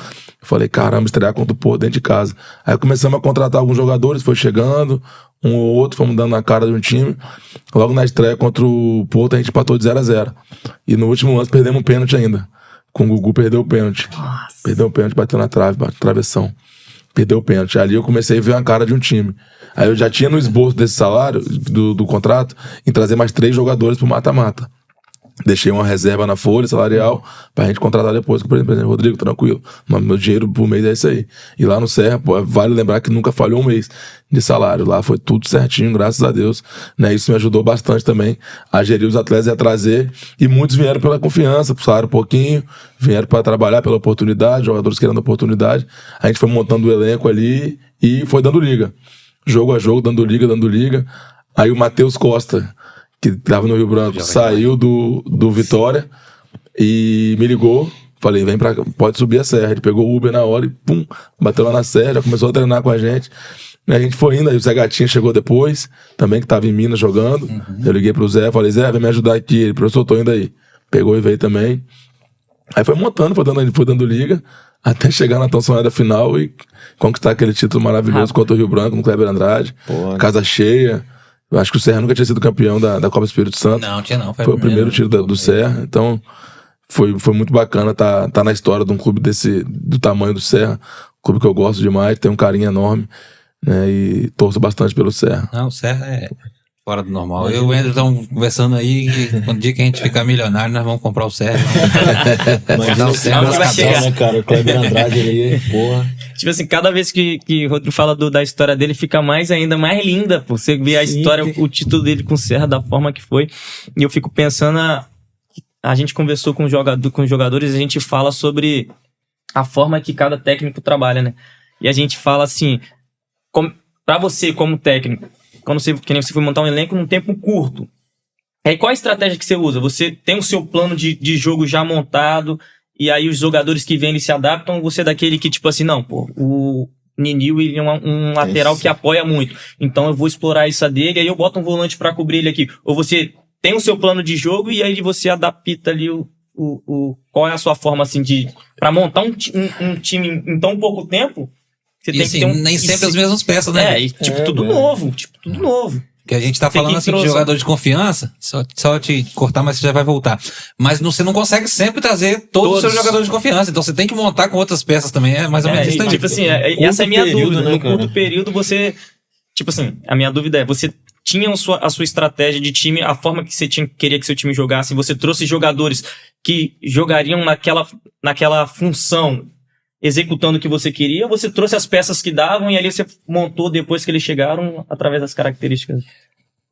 Eu falei, caramba, estrear contra o Porto dentro de casa. Aí começamos a contratar alguns jogadores, foi chegando, um ou outro, fomos dando na cara de um time. Logo na estreia contra o Porto, a gente empatou de 0-0. E no último lance perdemos um pênalti ainda. Com o Gugu perdeu o pênalti. Nossa. Perdeu o pênalti, bateu na trave, travessão. Perdeu o pênalti. Ali eu comecei a ver a cara de um time. Aí eu já tinha no esboço desse salário, do contrato, em trazer mais 3 jogadores pro mata-mata. Deixei uma reserva na folha salarial pra gente contratar depois. Por exemplo, Rodrigo, tranquilo. Meu dinheiro por mês é isso aí. E lá no Serra, pô, vale lembrar que nunca falhou um mês de salário. Lá foi tudo certinho, graças a Deus. Né? Isso me ajudou bastante também a gerir os atletas e a trazer. E muitos vieram pela confiança, salário pouquinho, vieram para trabalhar pela oportunidade, jogadores querendo oportunidade. A gente foi montando o elenco ali e foi dando liga. Jogo a jogo, dando liga. Aí o Matheus Costa, que tava no Rio Branco, saiu do Vitória e me ligou. Falei, pode subir a serra. Ele pegou o Uber na hora e pum, bateu lá na serra, já começou a treinar com a gente. E a gente foi indo, aí o Zé Gatinha chegou depois, também que tava em Minas jogando. Eu liguei pro Zé, falei, Zé, vem me ajudar aqui. Ele, professor, tô indo aí. Pegou e veio também. Aí foi montando, foi dando liga, até chegar na tão sonhada final e conquistar aquele título maravilhoso contra o Rio Branco, no Kleber Andrade. Porra. Casa cheia. Eu acho que o Serra nunca tinha sido campeão da Copa Espírito Santo. Não, tinha não. Foi o primeiro título do Serra. Então, foi muito bacana tá na história de um clube do tamanho do Serra. Um clube que eu gosto demais, tem um carinho enorme, né? E torço bastante pelo Serra. Não, o Serra é fora do normal. Eu e o Andrew estamos conversando aí que no dia que a gente ficar milionário, nós vamos comprar o Serra. Imagina o Serra vai chegar, né, cara? O Kleber Andrade ali, porra. Tipo assim, cada vez que o Rodrigo fala da história dele, fica ainda mais linda, pô. Você vê a história, o título dele com o Serra, da forma que foi. E eu fico pensando, a gente conversou com os jogadores, a gente fala sobre a forma que cada técnico trabalha, né? E a gente fala assim, pra você como técnico, quando você foi montar um elenco num tempo curto, aí qual a estratégia que você usa? Você tem o seu plano de jogo já montado, e aí os jogadores que vêm, eles se adaptam, você é daquele que, tipo assim, não, pô, o Ninil, ele é um lateral que apoia muito, então eu vou explorar isso dele, aí eu boto um volante pra cobrir ele aqui. Ou você tem o seu plano de jogo, e aí você adapta ali qual é a sua forma, assim, pra montar um time em tão pouco tempo. Você e tem assim, que ter nem sempre as mesmas peças, né? Tudo novo. Que a gente tá falando assim de jogador de confiança, só te cortar, mas você já vai voltar. Mas você não consegue sempre trazer todos os seus jogadores de confiança, então você tem que montar com outras peças também, é mais ou menos isso. Tipo assim, essa é a minha dúvida. Né, no curto período você, tipo assim, a minha dúvida é, você tinha a sua estratégia de time, a forma que você queria que seu time jogasse, você trouxe jogadores que jogariam naquela função, executando o que você queria, ou você trouxe as peças que davam e ali você montou depois que eles chegaram através das características?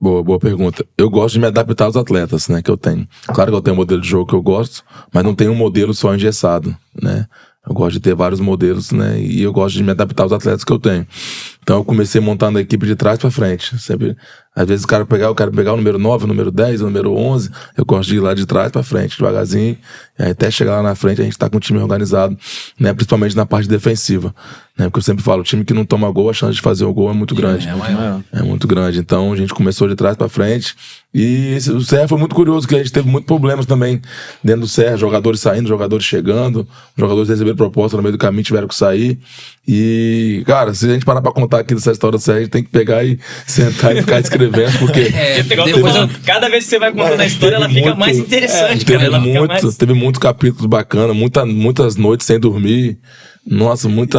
Boa pergunta. Eu gosto de me adaptar aos atletas, né, que eu tenho. Claro que eu tenho um modelo de jogo que eu gosto, mas não tenho um modelo só engessado, né. Eu gosto de ter vários modelos, né, e eu gosto de me adaptar aos atletas que eu tenho. Então eu comecei montando a equipe de trás pra frente. Sempre Às vezes eu quero pegar o número 9, o número 10, o número 11. Eu gosto de ir lá de trás pra frente, devagarzinho. E aí até chegar lá na frente, a gente tá com o time organizado, né? Principalmente na parte defensiva. Né? Porque eu sempre falo, o time que não toma gol, a chance de fazer o gol é muito grande. É muito grande. Então a gente começou de trás pra frente. E o Serra foi muito curioso, que a gente teve muitos problemas também dentro do Serra. Jogadores saindo, jogadores chegando. Jogadores receberam proposta no meio do caminho, tiveram que sair. E, cara, se a gente parar pra contar aqui dessa história do Serra, a gente tem que pegar e sentar e ficar escrevendo, porque... Cada vez que você vai contando a história, ela fica mais interessante. Teve muitos capítulos bacanas, muitas noites sem dormir. Nossa, muito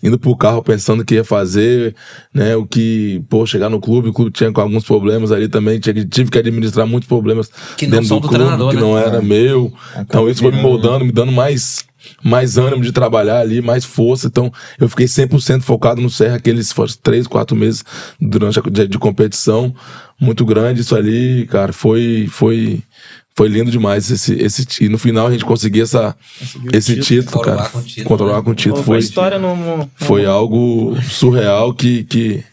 indo pro carro pensando o que ia fazer, né? O que, chegar no clube, o clube tinha alguns problemas ali também, tive que administrar muitos problemas que não são do clube, treinador, que né? não era meu. Então isso foi me moldando, me dando mais ânimo de trabalhar ali, mais força. Então eu fiquei 100% focado no Serra, aqueles 3, 4 meses durante de competição, muito grande isso ali, cara, foi lindo demais e no final a gente conseguir esse título, cara. Controlar com o título. Foi algo surreal que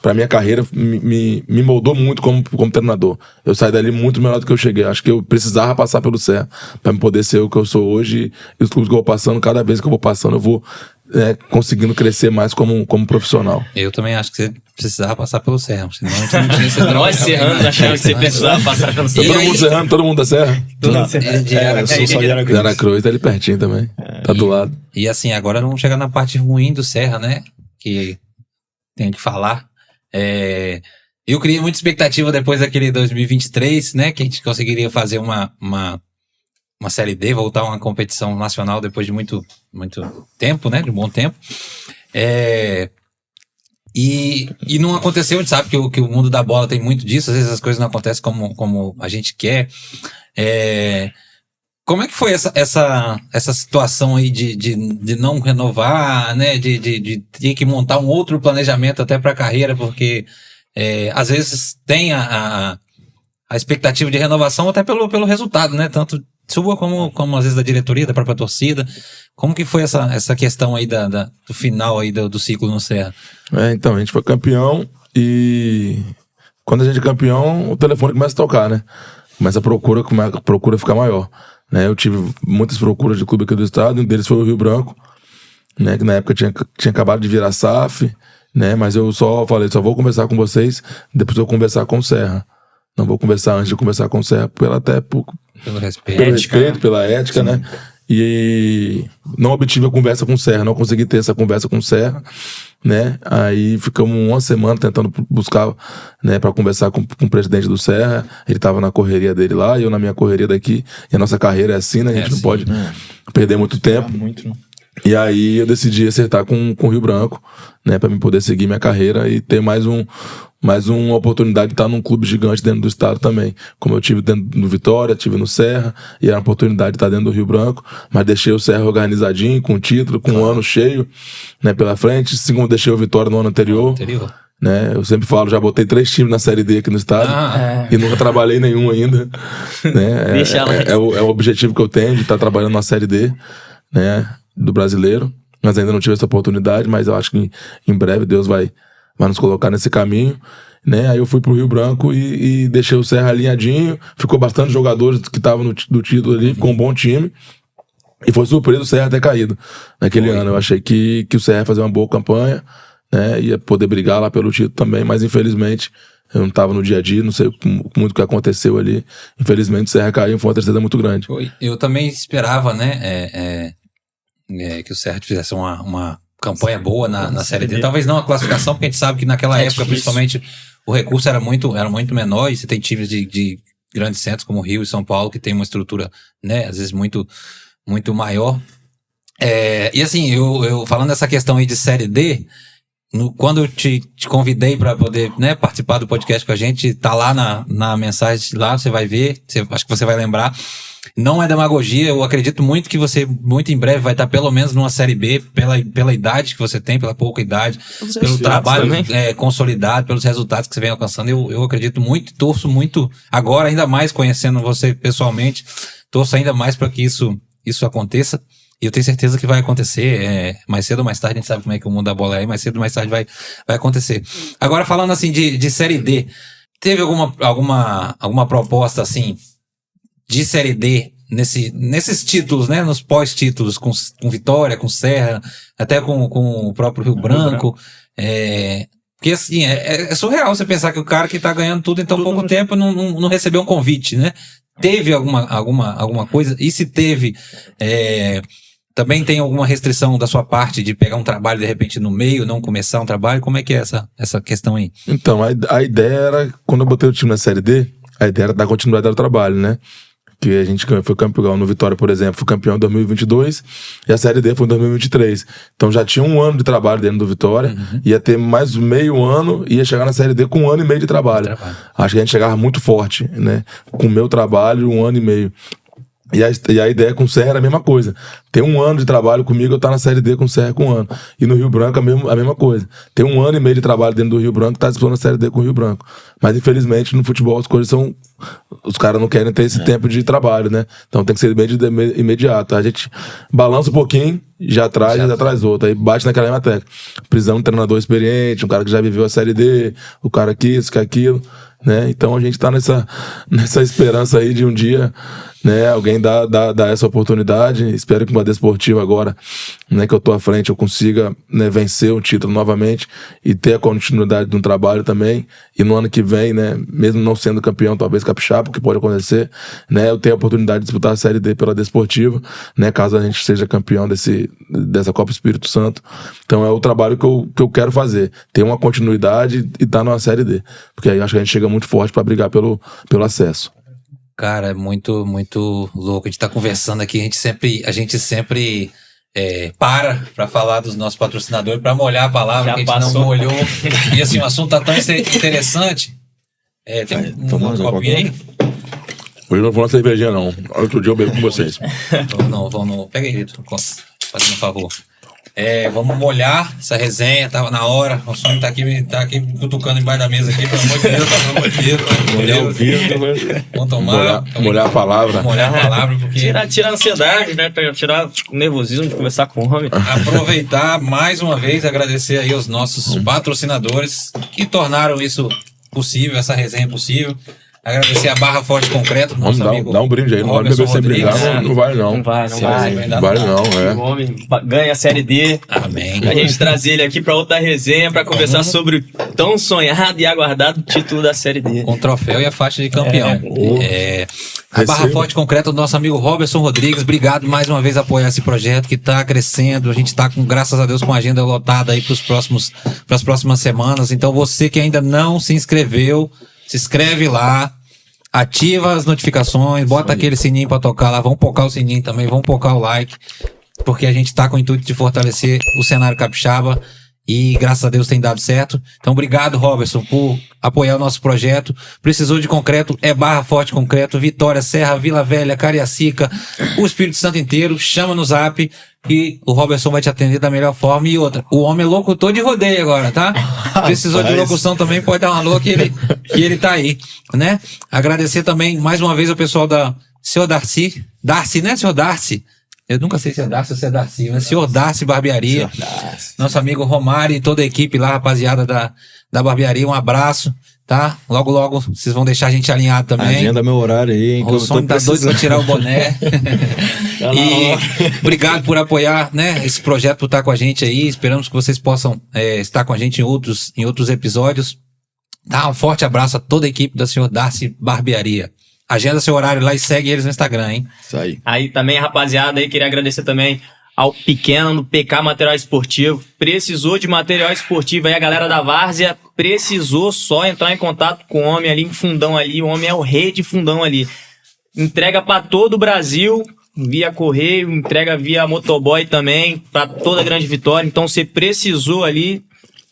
pra minha carreira me moldou muito como treinador. Eu saí dali muito melhor do que eu cheguei. Acho que eu precisava passar pelo Serra pra me poder ser o que eu sou hoje. E os clubes que eu vou passando, cada vez que eu vou passando, eu vou conseguindo crescer mais como profissional. Eu também acho que você precisava passar pelo Serra, senão a gente não tinha esse Nós serranos achamos que você precisava passar pelo Serra. Todo mundo serrano, todo mundo da Serra? Eu sou só de Aracruz. De Aracruz, tá ali pertinho também. Tá do lado. E assim, agora vamos chegar na parte ruim do Serra, né? Que tenho que falar. Eu criei muita expectativa depois daquele 2023, né? Que a gente conseguiria fazer uma Série D, voltar a uma competição nacional depois de muito tempo, né? De um bom tempo. E não aconteceu, a gente sabe que o mundo da bola tem muito disso, às vezes as coisas não acontecem como a gente quer. Como é que foi essa situação aí de não renovar, né? De ter que montar um outro planejamento até para a carreira, porque às vezes tem a expectativa de renovação até pelo resultado, né? Tanto sua como às vezes da diretoria, da própria torcida. Como que foi essa questão aí do final aí do ciclo no Serra? Então, a gente foi campeão e quando a gente é campeão, o telefone começa a tocar, né? Começa a procura ficar maior. Né? Eu tive muitas procuras de clube aqui do estado, um deles foi o Rio Branco, né? Que na época tinha acabado de virar SAF, né? Mas eu só falei, só vou conversar com vocês, depois eu vou conversar com o Serra. Não vou conversar antes de conversar com o Serra, pelo respeito, pela ética, né? E não obtive a conversa com o Serra, não consegui ter essa conversa com o Serra, né? Aí ficamos uma semana tentando buscar, né, para conversar com o presidente do Serra. Ele tava na correria dele lá, e eu na minha correria daqui. E a nossa carreira é assim, né? A gente não pode perder muito tempo. E aí eu decidi acertar com o Rio Branco, né, para me poder seguir minha carreira e ter mais uma oportunidade de estar num clube gigante dentro do estado também. Como eu tive dentro do Vitória, tive no Serra, e era uma oportunidade de estar dentro do Rio Branco, mas deixei o Serra organizadinho, com título, com um ano cheio, né, pela frente. Segundo, deixei o Vitória no ano anterior. Né? Eu sempre falo, já botei 3 times na Série D aqui no estado e nunca trabalhei nenhum ainda. Né? É o objetivo que eu tenho de estar trabalhando na Série D, né, do brasileiro, mas ainda não tive essa oportunidade, mas eu acho que em breve Deus vai nos colocar nesse caminho, né? Aí eu fui pro Rio Branco e deixei o Serra alinhadinho, ficou bastante jogadores que estavam do título ali, ficou um bom time, e foi surpresa o Serra ter caído naquele ano. Eu achei que o Serra ia fazer uma boa campanha, né? Ia poder brigar lá pelo título também, mas infelizmente eu não estava no dia a dia, não sei muito o que aconteceu ali. Infelizmente o Serra caiu, foi uma tristeza muito grande. Eu também esperava, né, que o Serra fizesse uma campanha boa na Série D. Talvez não a classificação, porque a gente sabe que naquela época, difícil. Principalmente, o recurso era muito menor, e você tem times de grandes centros como Rio e São Paulo, que tem uma estrutura, né, às vezes muito, muito maior. E assim, eu falando dessa questão aí de Série D, quando eu te convidei para poder, né, participar do podcast com a gente, tá lá na mensagem, lá você vai ver, acho que você vai lembrar. Não é demagogia, eu acredito muito que você, muito em breve, vai estar pelo menos numa Série B, pela idade que você tem, pela pouca idade, pelo trabalho consolidado, pelos resultados que você vem alcançando. Eu acredito muito, torço muito, agora ainda mais conhecendo você pessoalmente, torço ainda mais para que isso aconteça. eu tenho certeza que vai acontecer, mais cedo ou mais tarde, a gente sabe como é que o mundo da bola é, mais cedo ou mais tarde vai acontecer. Agora, falando assim de Série D, teve alguma proposta assim de Série D nesses títulos, né? Nos pós-títulos, com Vitória, com Serra, até com o próprio Rio Branco. Porque assim, é surreal você pensar que o cara que tá ganhando tudo em tão pouco tempo não recebeu um convite, né? Teve alguma coisa? E se teve, também tem alguma restrição da sua parte de pegar um trabalho de repente no meio, não começar um trabalho? Como é que é essa questão aí? Então, a ideia era, quando eu botei o time na Série D, a ideia era dar continuidade ao trabalho, né? Que a gente foi campeão no Vitória, por exemplo, foi campeão em 2022 e a Série D foi em 2023. Então já tinha um ano de trabalho dentro do Vitória, ia ter mais meio ano e ia chegar na Série D com 1 ano e meio de trabalho. Acho que a gente chegava muito forte, né? Com o meu trabalho, 1 ano e meio. E a ideia com o Serra era a mesma coisa. Ter 1 ano de trabalho comigo, eu estar na Série D com o Serra com 1 ano. E no Rio Branco a mesma coisa. Ter 1 ano e meio de trabalho dentro do Rio Branco, tá disputando a Série D com o Rio Branco. Mas infelizmente no futebol as coisas são... Os caras não querem ter esse tempo de trabalho, né? Então tem que ser bem imediato. A gente balança um pouquinho, já traz outro. Aí bate naquela mesma tecla. Precisamos de um treinador experiente, um cara que já viveu a Série D, o cara que isso, que aquilo, né? Então a gente tá nessa esperança aí de um dia, né, alguém dar essa oportunidade. Espero que com a Desportiva agora, né, que eu tô à frente, eu consiga, né, vencer o título novamente e ter a continuidade de um trabalho também. E no ano que vem, né, mesmo não sendo campeão, talvez capixaba, porque pode acontecer, né, eu tenho a oportunidade de disputar a Série D pela Desportiva, né, caso a gente seja campeão dessa Copa Espírito Santo. Então é o trabalho que eu quero fazer, ter uma continuidade e estar numa Série D, porque aí acho que a gente chega muito forte para brigar pelo acesso. Cara, é muito, muito louco. A gente tá conversando aqui, a gente sempre para falar dos nossos patrocinadores, para molhar a palavra, que a gente passou. não molhou. E assim, o assunto tá tão interessante. Tem um copinho aí? Hoje eu não vou na cervejinha, não. Outro dia eu bebo com vocês. Vamos. Pega aí, Vitor, fazendo um favor. Vamos molhar essa resenha, tava na hora. O Sonho tá aqui cutucando embaixo da mesa aqui, pelo amor de Deus, Molhar o vidro. Vamos tomar. Molhar a palavra. Molhar a palavra, porque... Tirar a ansiedade, né? Tirar o nervosismo de conversar com o homem. Aproveitar mais uma vez, agradecer aí aos nossos patrocinadores que tornaram isso possível, essa resenha possível. Agradecer a Barra Forte Concreto, nosso amigo. Dá um brinde aí, não vai beber sem brindar, não vai não. Não vai. Não vai não, O homem ganha a Série D. Amém. A gente trazer ele aqui pra outra resenha pra conversar sobre o tão sonhado e aguardado título da Série D. Com o troféu e a faixa de campeão. A Barra Forte Concreto do nosso amigo Roberson Rodrigues. Obrigado mais uma vez por apoiar esse projeto que tá crescendo. A gente tá graças a Deus, com a agenda lotada aí pras próximas semanas. Então você que ainda não se inscreveu, se inscreve lá, ativa as notificações, bota aquele sininho pra tocar lá, vamos pocar o sininho também, vamos pocar o like, porque a gente tá com o intuito de fortalecer o cenário capixaba e graças a Deus tem dado certo. Então obrigado, Roberson, por apoiar o nosso projeto. Precisou de concreto, Barra Forte Concreto, Vitória, Serra, Vila Velha, Cariacica, o Espírito Santo inteiro, chama no zap que o Roberson vai te atender da melhor forma. E outra, o homem é locutor de rodeio agora, tá? Precisou de locução também, pode dar uma alô que ele tá aí, né? Agradecer também mais uma vez ao pessoal da Senhor Darcy, né, Senhor Darcy? Eu nunca sei se é Darcy ou se é Darcy, mas Senhor Darcy Barbearia. Nosso amigo Romário e toda a equipe lá, rapaziada da barbearia, um abraço, tá? Logo, logo, vocês vão deixar a gente alinhado também. Agenda meu horário aí, hein? O Sonho tá doido pra tirar o boné. E obrigado por apoiar, né, esse projeto, por estar com a gente aí. Esperamos que vocês possam estar com a gente em outros episódios. Tá? Um forte abraço a toda a equipe da Senhor Darcy Barbearia. Agenda seu horário lá e segue eles no Instagram, hein? Isso aí. Aí também, rapaziada, aí queria agradecer também ao Pequeno do PK Material Esportivo. Precisou de material esportivo aí, a galera da Várzea precisou só entrar em contato com o homem ali em Fundão ali. O homem é o rei de Fundão ali. Entrega pra todo o Brasil, via correio, entrega via motoboy também, pra toda a Grande Vitória. Então você precisou ali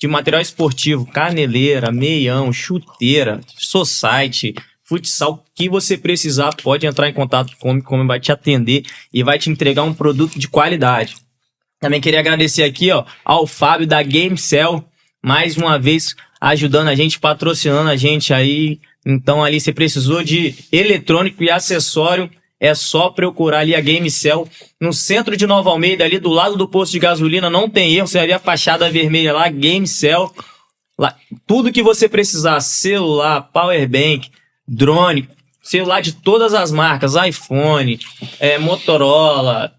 de material esportivo, caneleira, meião, chuteira, society, futsal, que você precisar, pode entrar em contato com o homem vai te atender e vai te entregar um produto de qualidade. Também queria agradecer aqui, ó, ao Fábio da GameCell, mais uma vez ajudando a gente, patrocinando a gente aí. Então ali você precisou de eletrônico e acessório, é só procurar ali a GameCell no centro de Nova Almeida, ali do lado do posto de gasolina, não tem erro, você vai ver a fachada vermelha lá, GameCell. Lá, tudo que você precisar, celular, powerbank, drone, celular de todas as marcas, iPhone, Motorola,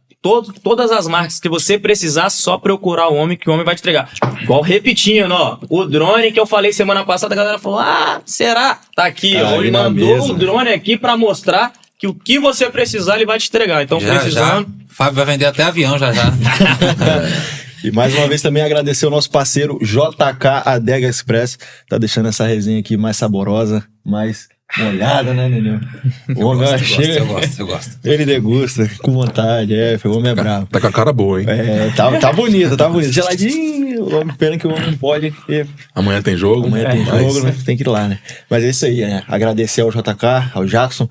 todas as marcas que você precisar, só procurar o homem que o homem vai te entregar. Igual repetindo, ó, o drone que eu falei semana passada, a galera falou, será? Tá aqui, ó, ele mandou o drone aqui pra mostrar que o que você precisar ele vai te entregar. Então, precisando... Fábio vai vender até avião já. E mais uma vez também agradecer o nosso parceiro JK Adega Express, tá deixando essa resenha aqui mais saborosa, mais molhada, né, Nenê? O homem eu gosto. Ele degusta com vontade, o homem é bravo. Tá com a cara boa, hein? Tá bonito. Geladinho, pena que o homem não pode. Amanhã tem jogo. Né? Tem que ir lá, né? Mas é isso aí, agradecer ao JK, ao Jackson,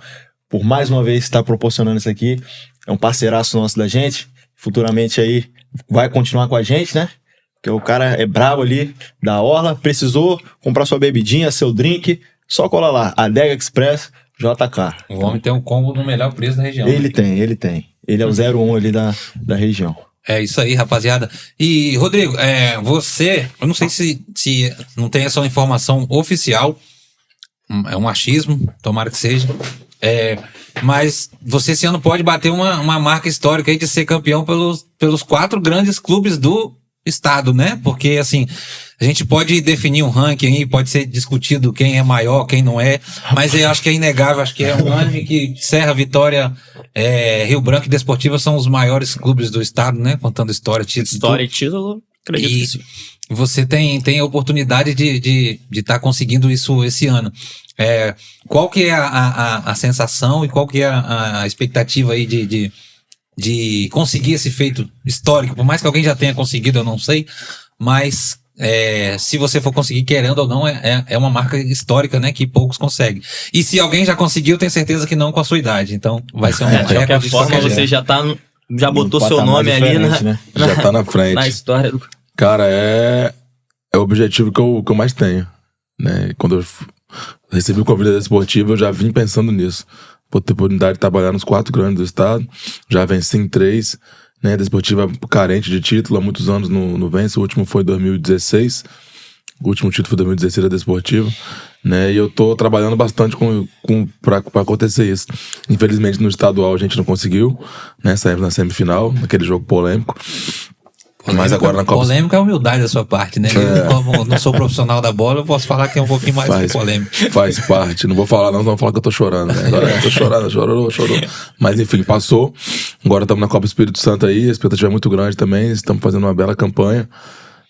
por mais uma vez estar proporcionando isso aqui. É um parceiraço nosso da gente. Futuramente aí vai continuar com a gente, né? Porque o cara é bravo ali, da orla. Precisou comprar sua bebidinha, seu drink, só cola lá. Adega Express, JK. O homem tem um combo no melhor preço da região. Ele tem. Ele é o 01 ali da região. É isso aí, rapaziada. E, Rodrigo, você... Eu não sei se não tem essa informação oficial. É um achismo, tomara que seja. Mas você esse ano pode bater uma marca histórica aí de ser campeão pelos 4 grandes clubes do estado, né? Porque, assim, a gente pode definir um ranking aí, pode ser discutido quem é maior, quem não é, mas eu acho que é inegável, acho que é unânime que Serra, Vitória, Rio Branco e Desportiva são os maiores clubes do estado, né? Contando história, título. História e título, acredito que sim. Você tem a oportunidade de estar conseguindo isso esse ano. Qual que é a sensação e qual que é a expectativa aí de conseguir esse feito histórico? Por mais que alguém já tenha conseguido, eu não sei, mas se você for conseguir, querendo ou não, é uma marca histórica, né, que poucos conseguem. E se alguém já conseguiu, tenho certeza que não com a sua idade. Então vai ser de qualquer forma, você já botou seu nome ali, né? Já tá na frente. Na história do... Cara, é o objetivo que eu mais tenho, né? Quando eu recebi o convite da Desportiva, eu já vim pensando nisso. Vou ter oportunidade de trabalhar nos 4 grandes do estado, já venci em 3, né? Desportiva carente de título, há muitos anos não vence, o último foi em 2016, o último título foi em 2016 da Desportiva, né? E eu tô trabalhando bastante pra acontecer isso. Infelizmente no estadual a gente não conseguiu, né? Saímos na semifinal, naquele jogo polêmico. Mas agora na Copa... Polêmica é a humildade da sua parte, né? Eu, como não sou profissional da bola, eu posso falar que é um pouquinho mais polêmico. Faz parte. Não vou falar não, vou falar que eu tô chorando, né? Agora eu tô chorando, chorou. Mas enfim, passou. Agora estamos na Copa Espírito Santo aí, a expectativa é muito grande também. Estamos fazendo uma bela campanha,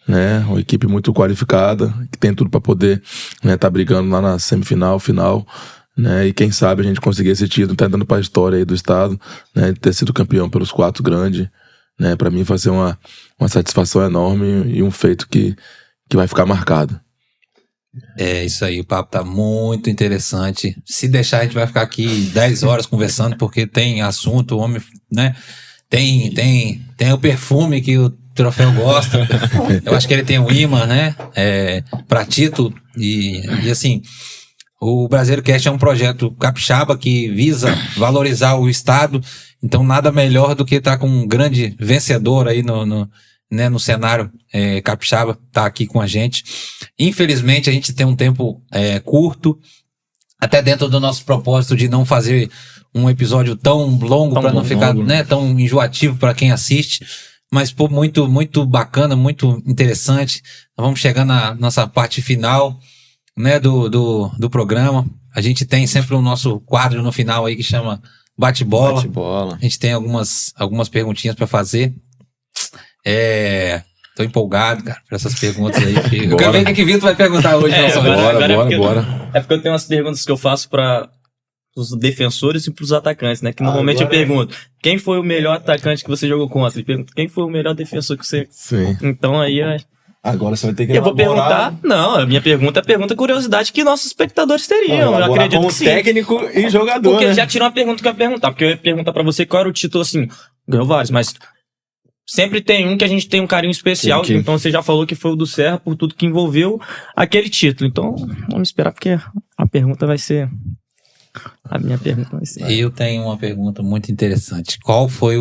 né? Uma equipe muito qualificada, que tem tudo para poder, né, tá brigando lá na semifinal, final, né? E quem sabe a gente conseguir esse título, tá dando para a história aí do estado, né? De ter sido campeão pelos 4 grandes. Né, para mim vai ser uma satisfação enorme e um feito que vai ficar marcado. É isso aí, o papo tá muito interessante. Se deixar, a gente vai ficar aqui 10 horas conversando, porque tem assunto, o homem, né? Tem o perfume que o troféu gosta. Eu acho que ele tem um imã, né? Para título. E assim, o Brasileiro Cast é um projeto capixaba que visa valorizar o estado. Então, nada melhor do que estar com um grande vencedor aí no cenário capixaba, tá aqui com a gente. Infelizmente, a gente tem um tempo curto, até dentro do nosso propósito de não fazer um episódio tão longo para não ficar, né, tão enjoativo para quem assiste. Mas, pô, muito, muito bacana, muito interessante. Vamos chegar na nossa parte final, né, do programa. A gente tem sempre o nosso quadro no final aí que chama Bate-bola. Bate-bola. A gente tem algumas perguntinhas pra fazer. Tô empolgado, cara, por essas perguntas aí. Eu quero ver o que o Vitor vai perguntar hoje. Bora. É porque eu tenho umas perguntas que eu faço para os defensores e pros atacantes, né? Que normalmente eu pergunto, quem foi o melhor atacante que você jogou contra? E pergunto, quem foi o melhor defensor que você... Sim. Então aí... Agora você vai ter que eu vou perguntar... Não, a minha pergunta é pergunta curiosidade que nossos espectadores teriam. Eu acredito como que sim. Técnico e jogador, porque né? já tirou uma pergunta que eu ia perguntar. Porque eu ia perguntar pra você qual era o título, assim... Ganhou vários, mas... Sempre tem um que a gente tem um carinho especial. Sim. Então você já falou que foi o do Serra por tudo que envolveu aquele título. Então, vamos esperar porque a pergunta vai ser A minha pergunta vai ser... Eu tenho uma pergunta muito interessante. Qual foi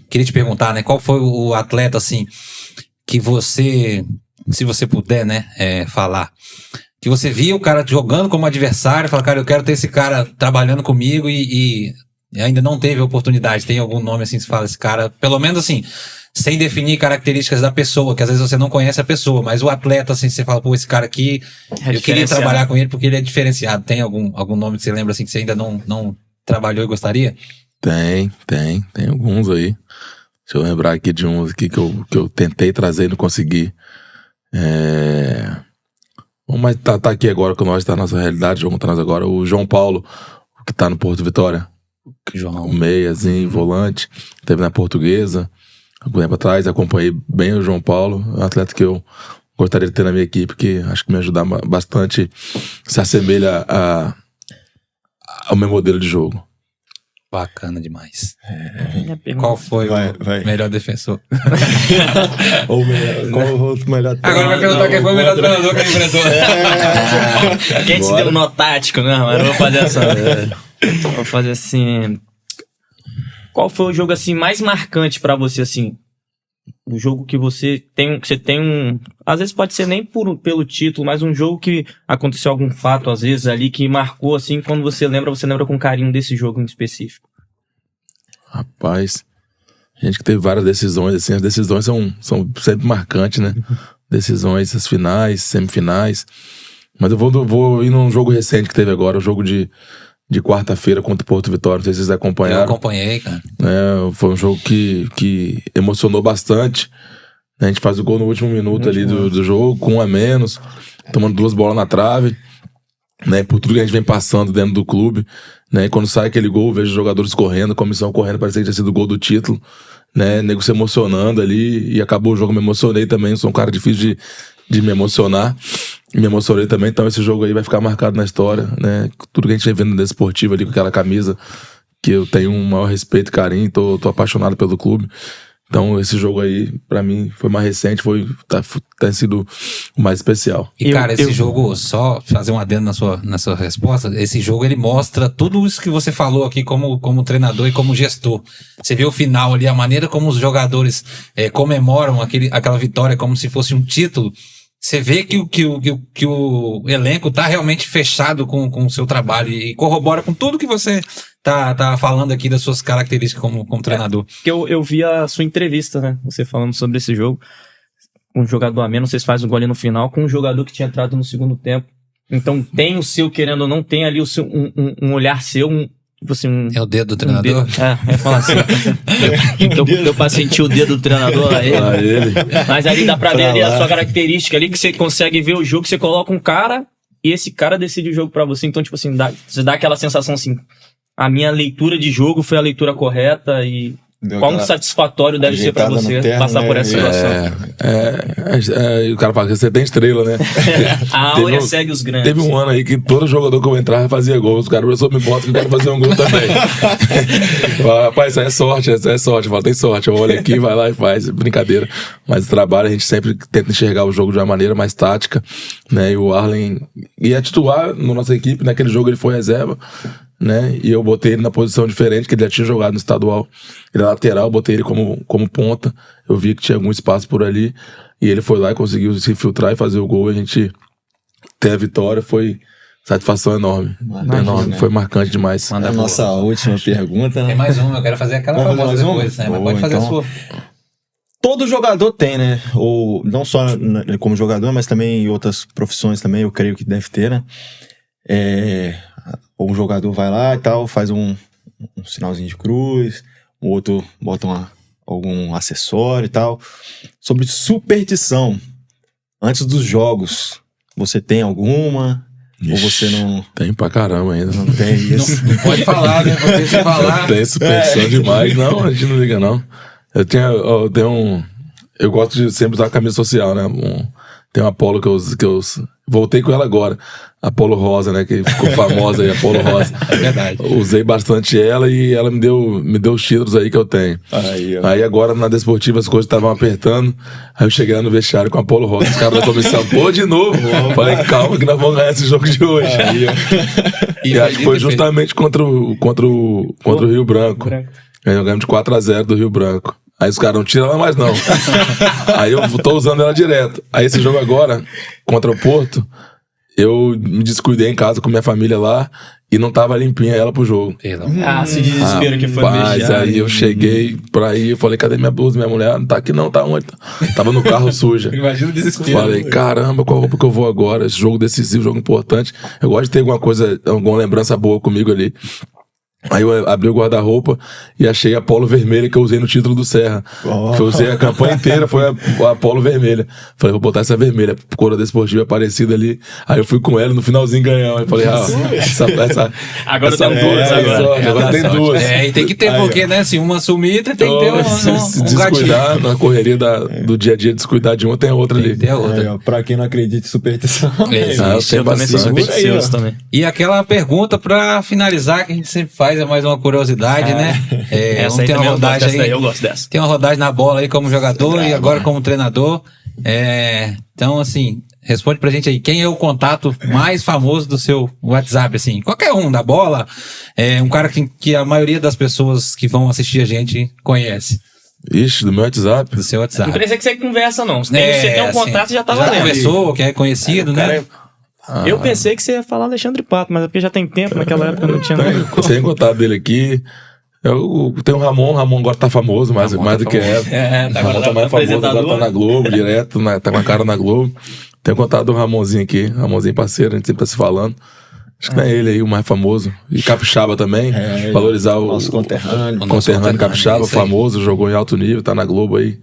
Queria te perguntar, né? Qual foi o atleta, assim, que você, se você puder, né, falar, que você via o cara jogando como adversário, fala, cara, eu quero ter esse cara trabalhando comigo e ainda não teve a oportunidade. Tem algum nome assim que você fala, esse cara, pelo menos assim, sem definir características da pessoa, que às vezes você não conhece a pessoa, mas o atleta, assim, você fala, pô, esse cara aqui, eu queria trabalhar com ele porque ele é diferenciado. Tem algum nome que você lembra, assim, que você ainda não trabalhou e gostaria? Tem alguns aí. Deixa eu lembrar aqui de uns aqui que eu tentei trazer e não consegui. Mas tá aqui agora com nós, tá na nossa realidade, jogando com nós agora. O João Paulo, que tá no Porto Vitória. João. O meiazinho, volante. Teve na Portuguesa. Algum tempo atrás, acompanhei bem o João Paulo. Um atleta que eu gostaria de ter na minha equipe, que acho que me ajuda bastante. Se assemelha ao meu modelo de jogo. Bacana demais. Qual foi o melhor defensor? Qual o outro melhor treinador? Agora vai perguntar quem foi o melhor treinador que ele enfrentou. Quem te deu um nó tático, né? Mas eu vou fazer essa. Vou fazer assim. Qual foi o jogo assim mais marcante pra você, assim? O jogo que você tem um... Às vezes pode ser nem pelo título, mas um jogo que aconteceu algum fato, às vezes, ali, que marcou, assim, quando você lembra com carinho desse jogo em específico. Rapaz, a gente que teve várias decisões, assim, as decisões são sempre marcantes, né? Decisões, as finais, semifinais. Mas eu vou ir num jogo recente que teve agora, o jogo de quarta-feira contra o Porto Vitória, não sei se vocês acompanharam. Eu acompanhei, cara. Foi um jogo que emocionou bastante. A gente faz o gol no último minuto ali do jogo, com 1 a menos, tomando 2 bolas na trave, né? Por tudo que a gente vem passando dentro do clube, né? E quando sai aquele gol, eu vejo os jogadores correndo, comissão correndo, parecia que tinha sido o gol do título, né? Nego se emocionando ali, e acabou o jogo, me emocionei também, sou um cara difícil de me emocionar. Me emocionei também, então esse jogo aí vai ficar marcado na história, né? Tudo que a gente vem vendo desse esportivo ali com aquela camisa, que eu tenho um maior respeito e carinho, tô apaixonado pelo clube. Então esse jogo aí, pra mim, foi mais recente, tem sido o mais especial. E cara, esse jogo, só fazer um adendo na sua resposta, esse jogo ele mostra tudo isso que você falou aqui como treinador e como gestor. Você vê o final ali, a maneira como os jogadores comemoram aquela vitória como se fosse um título. Você vê que o elenco tá realmente fechado com o seu trabalho e corrobora com tudo que você tá falando aqui das suas características como treinador. Eu vi a sua entrevista, né? Você falando sobre esse jogo. Um jogador a menos, vocês fazem o gol ali no final, com um jogador que tinha entrado no segundo tempo. Então tem o seu, querendo ou não, tem ali o seu, um olhar seu, tipo assim, é o dedo do treinador? É falar assim. Deu pra sentir o dedo do treinador a ele. Mas ali dá pra ver ali a sua característica ali, que você consegue ver o jogo, você coloca um cara e esse cara decide o jogo pra você. Então, tipo assim, você dá aquela sensação assim, a minha leitura de jogo foi a leitura correta e quão satisfatório deve ser pra você passar por essa situação. O cara fala que você tem estrela, né? A áurea segue os grandes. Teve um ano aí que todo jogador que eu entrava fazia gol. Os caras me botam que eu quero fazer um gol também. Rapaz, isso aí é sorte, Eu falo, tem sorte. Eu olho aqui, vai lá e faz. Brincadeira. Mas o trabalho, a gente sempre tenta enxergar o jogo de uma maneira mais tática, né? E o Arlen ia titular na nossa equipe. Naquele jogo ele foi reserva, né? E eu botei ele na posição diferente, que ele já tinha jogado no estadual. Ele é lateral, botei ele como ponta. Eu vi que tinha algum espaço por ali. E ele foi lá e conseguiu se infiltrar e fazer o gol. A gente ter a vitória foi satisfação enorme. Enorme. Né? Foi marcante demais. A nossa última pergunta, né? Tem mais uma, eu quero fazer aquela famosa depois, né? Mas pode fazer a sua. Todo jogador tem, né? Ou não só como jogador, mas também em outras profissões também, eu creio que deve ter, né? Ou um jogador vai lá e tal, faz um sinalzinho de cruz, o outro bota algum acessório e tal. Sobre superstição, antes dos jogos, você tem alguma? Ou você não... Tem pra caramba ainda. Não tem isso. Não pode falar, né? Porque se falar... Tem superstição demais. Não, a gente não liga, não. Eu gosto de sempre usar a camisa social, né? Tem um Apollo que Voltei com ela agora. A Polo Rosa, né? Que ficou famosa aí, a Polo Rosa. É verdade. Usei bastante ela e ela me deu os títulos aí que eu tenho. Aí agora na Desportiva as coisas estavam apertando. Aí eu cheguei lá no vestiário com a Polo Rosa. Os caras da comissão, pô, de novo. Falei, calma que nós vamos ganhar esse jogo de hoje. E acho que foi justamente contra o Rio Branco. Aí nós ganhamos de 4-0 do Rio Branco. Aí os caras não tiram ela mais não. Aí eu tô usando ela direto. Aí esse jogo agora, contra o Porto, eu me descuidei em casa com minha família lá e não tava limpinha ela pro jogo. Esse desespero que foi Mas aí eu cheguei pra ir, eu falei, cadê minha blusa? Minha mulher não tá aqui não, tá onde? Tava no carro suja. Imagina o desespero. Falei, caramba, qual roupa que eu vou agora? Esse jogo decisivo, jogo importante. Eu gosto de ter alguma lembrança boa comigo ali. Aí eu abri o guarda-roupa e achei a polo vermelha que eu usei no título do Serra. Que eu usei a campanha inteira, foi a polo vermelha. Falei, vou botar essa vermelha, cor Desportiva parecida ali. Aí eu fui com ela no finalzinho ganhar. Aí falei, agora tem duas, agora tem duas. E tem que ter, porque, né, se uma sumir, tem que ter se descuidar, na correria do dia a dia, descuidar de uma, tem outra ali. Tem outra. Pra quem não acredita em superstição. Eu também sou supersticioso também. E aquela pergunta pra finalizar, que a gente sempre faz, é mais uma curiosidade, né? Essa aí tem uma rodagem aí, eu gosto dessa. Tem uma rodagem na bola aí como jogador e agora como treinador. Então, assim, responde pra gente aí, quem é o contato mais famoso do seu WhatsApp, assim? Qualquer um da bola, um cara que a maioria das pessoas que vão assistir a gente conhece. Ixi, do meu WhatsApp? Do seu WhatsApp. Não precisa que você conversa, não. Se você tem um contato, já tá valendo. Já conversou, que é conhecido, né? Eu pensei que você ia falar Alexandre Pato, mas é porque já tem tempo, naquela época não tinha nada. Tem contato dele aqui. Eu tenho o Ramon agora tá famoso, mais do que é. Agora tá mais famoso, agora tá na Globo, direto, tá com a cara na Globo. Tenho contato do Ramonzinho aqui, Ramonzinho parceiro, a gente sempre tá se falando. Acho que não é ele aí o mais famoso. E Capixaba também, valorizar o nosso conterrâneo. Conterrâneo Capixaba, famoso, jogou em alto nível, tá na Globo aí.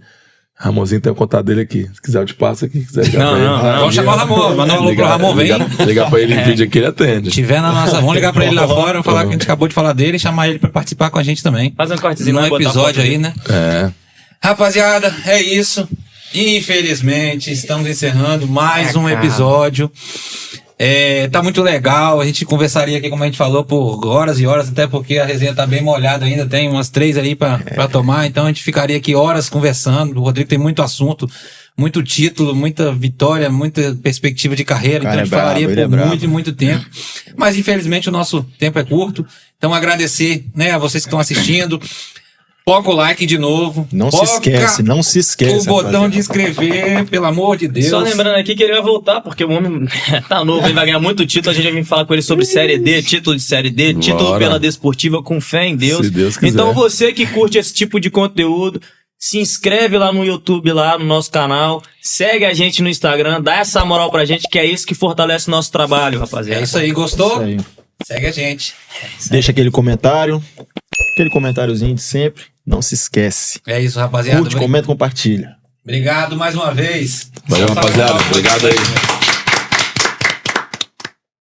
Ramonzinho tem o contato dele aqui. Se quiser eu te passo aqui. Quiser ligar pra ele. Vamos chamar o Ramon. Manda um alô pro Ramon, vem. Ligar pra ele em vídeo aqui, ele atende. Vamos ligar pra ele lá fora, vamos falar que a gente acabou de falar dele e chamar ele pra participar com a gente também. Faz um cortezinho no episódio aí, né? Rapaziada, é isso. Infelizmente, estamos encerrando mais um episódio. Tá muito legal, a gente conversaria aqui, como a gente falou, por horas e horas, até porque a resenha tá bem molhada ainda, tem umas 3 ali pra tomar, então a gente ficaria aqui horas conversando. O Rodrigo tem muito assunto, muito título, muita vitória, muita perspectiva de carreira, então a gente falaria por muito tempo. Mas infelizmente o nosso tempo é curto, então agradecer, né, a vocês que estão assistindo. Foca o like de novo. Não se esquece. O botão de inscrever, pelo amor de Deus. Só lembrando aqui que ele vai voltar, porque o homem tá novo, ele vai ganhar muito título. A gente vai vir falar com ele sobre Série D, título de Série D, título pela Desportiva, com fé em Deus. Se Deus quiser. Então você que curte esse tipo de conteúdo, se inscreve lá no YouTube, lá no nosso canal, segue a gente no Instagram, dá essa moral pra gente, que é isso que fortalece o nosso trabalho, rapaziada. É isso aí, gostou? Isso aí. Segue a gente. Deixa aquele comentário, aquele comentáriozinho de sempre. Não se esquece. É isso, rapaziada. Curte, comenta, compartilha. Obrigado mais uma vez. Valeu, rapaziada. Obrigado aí.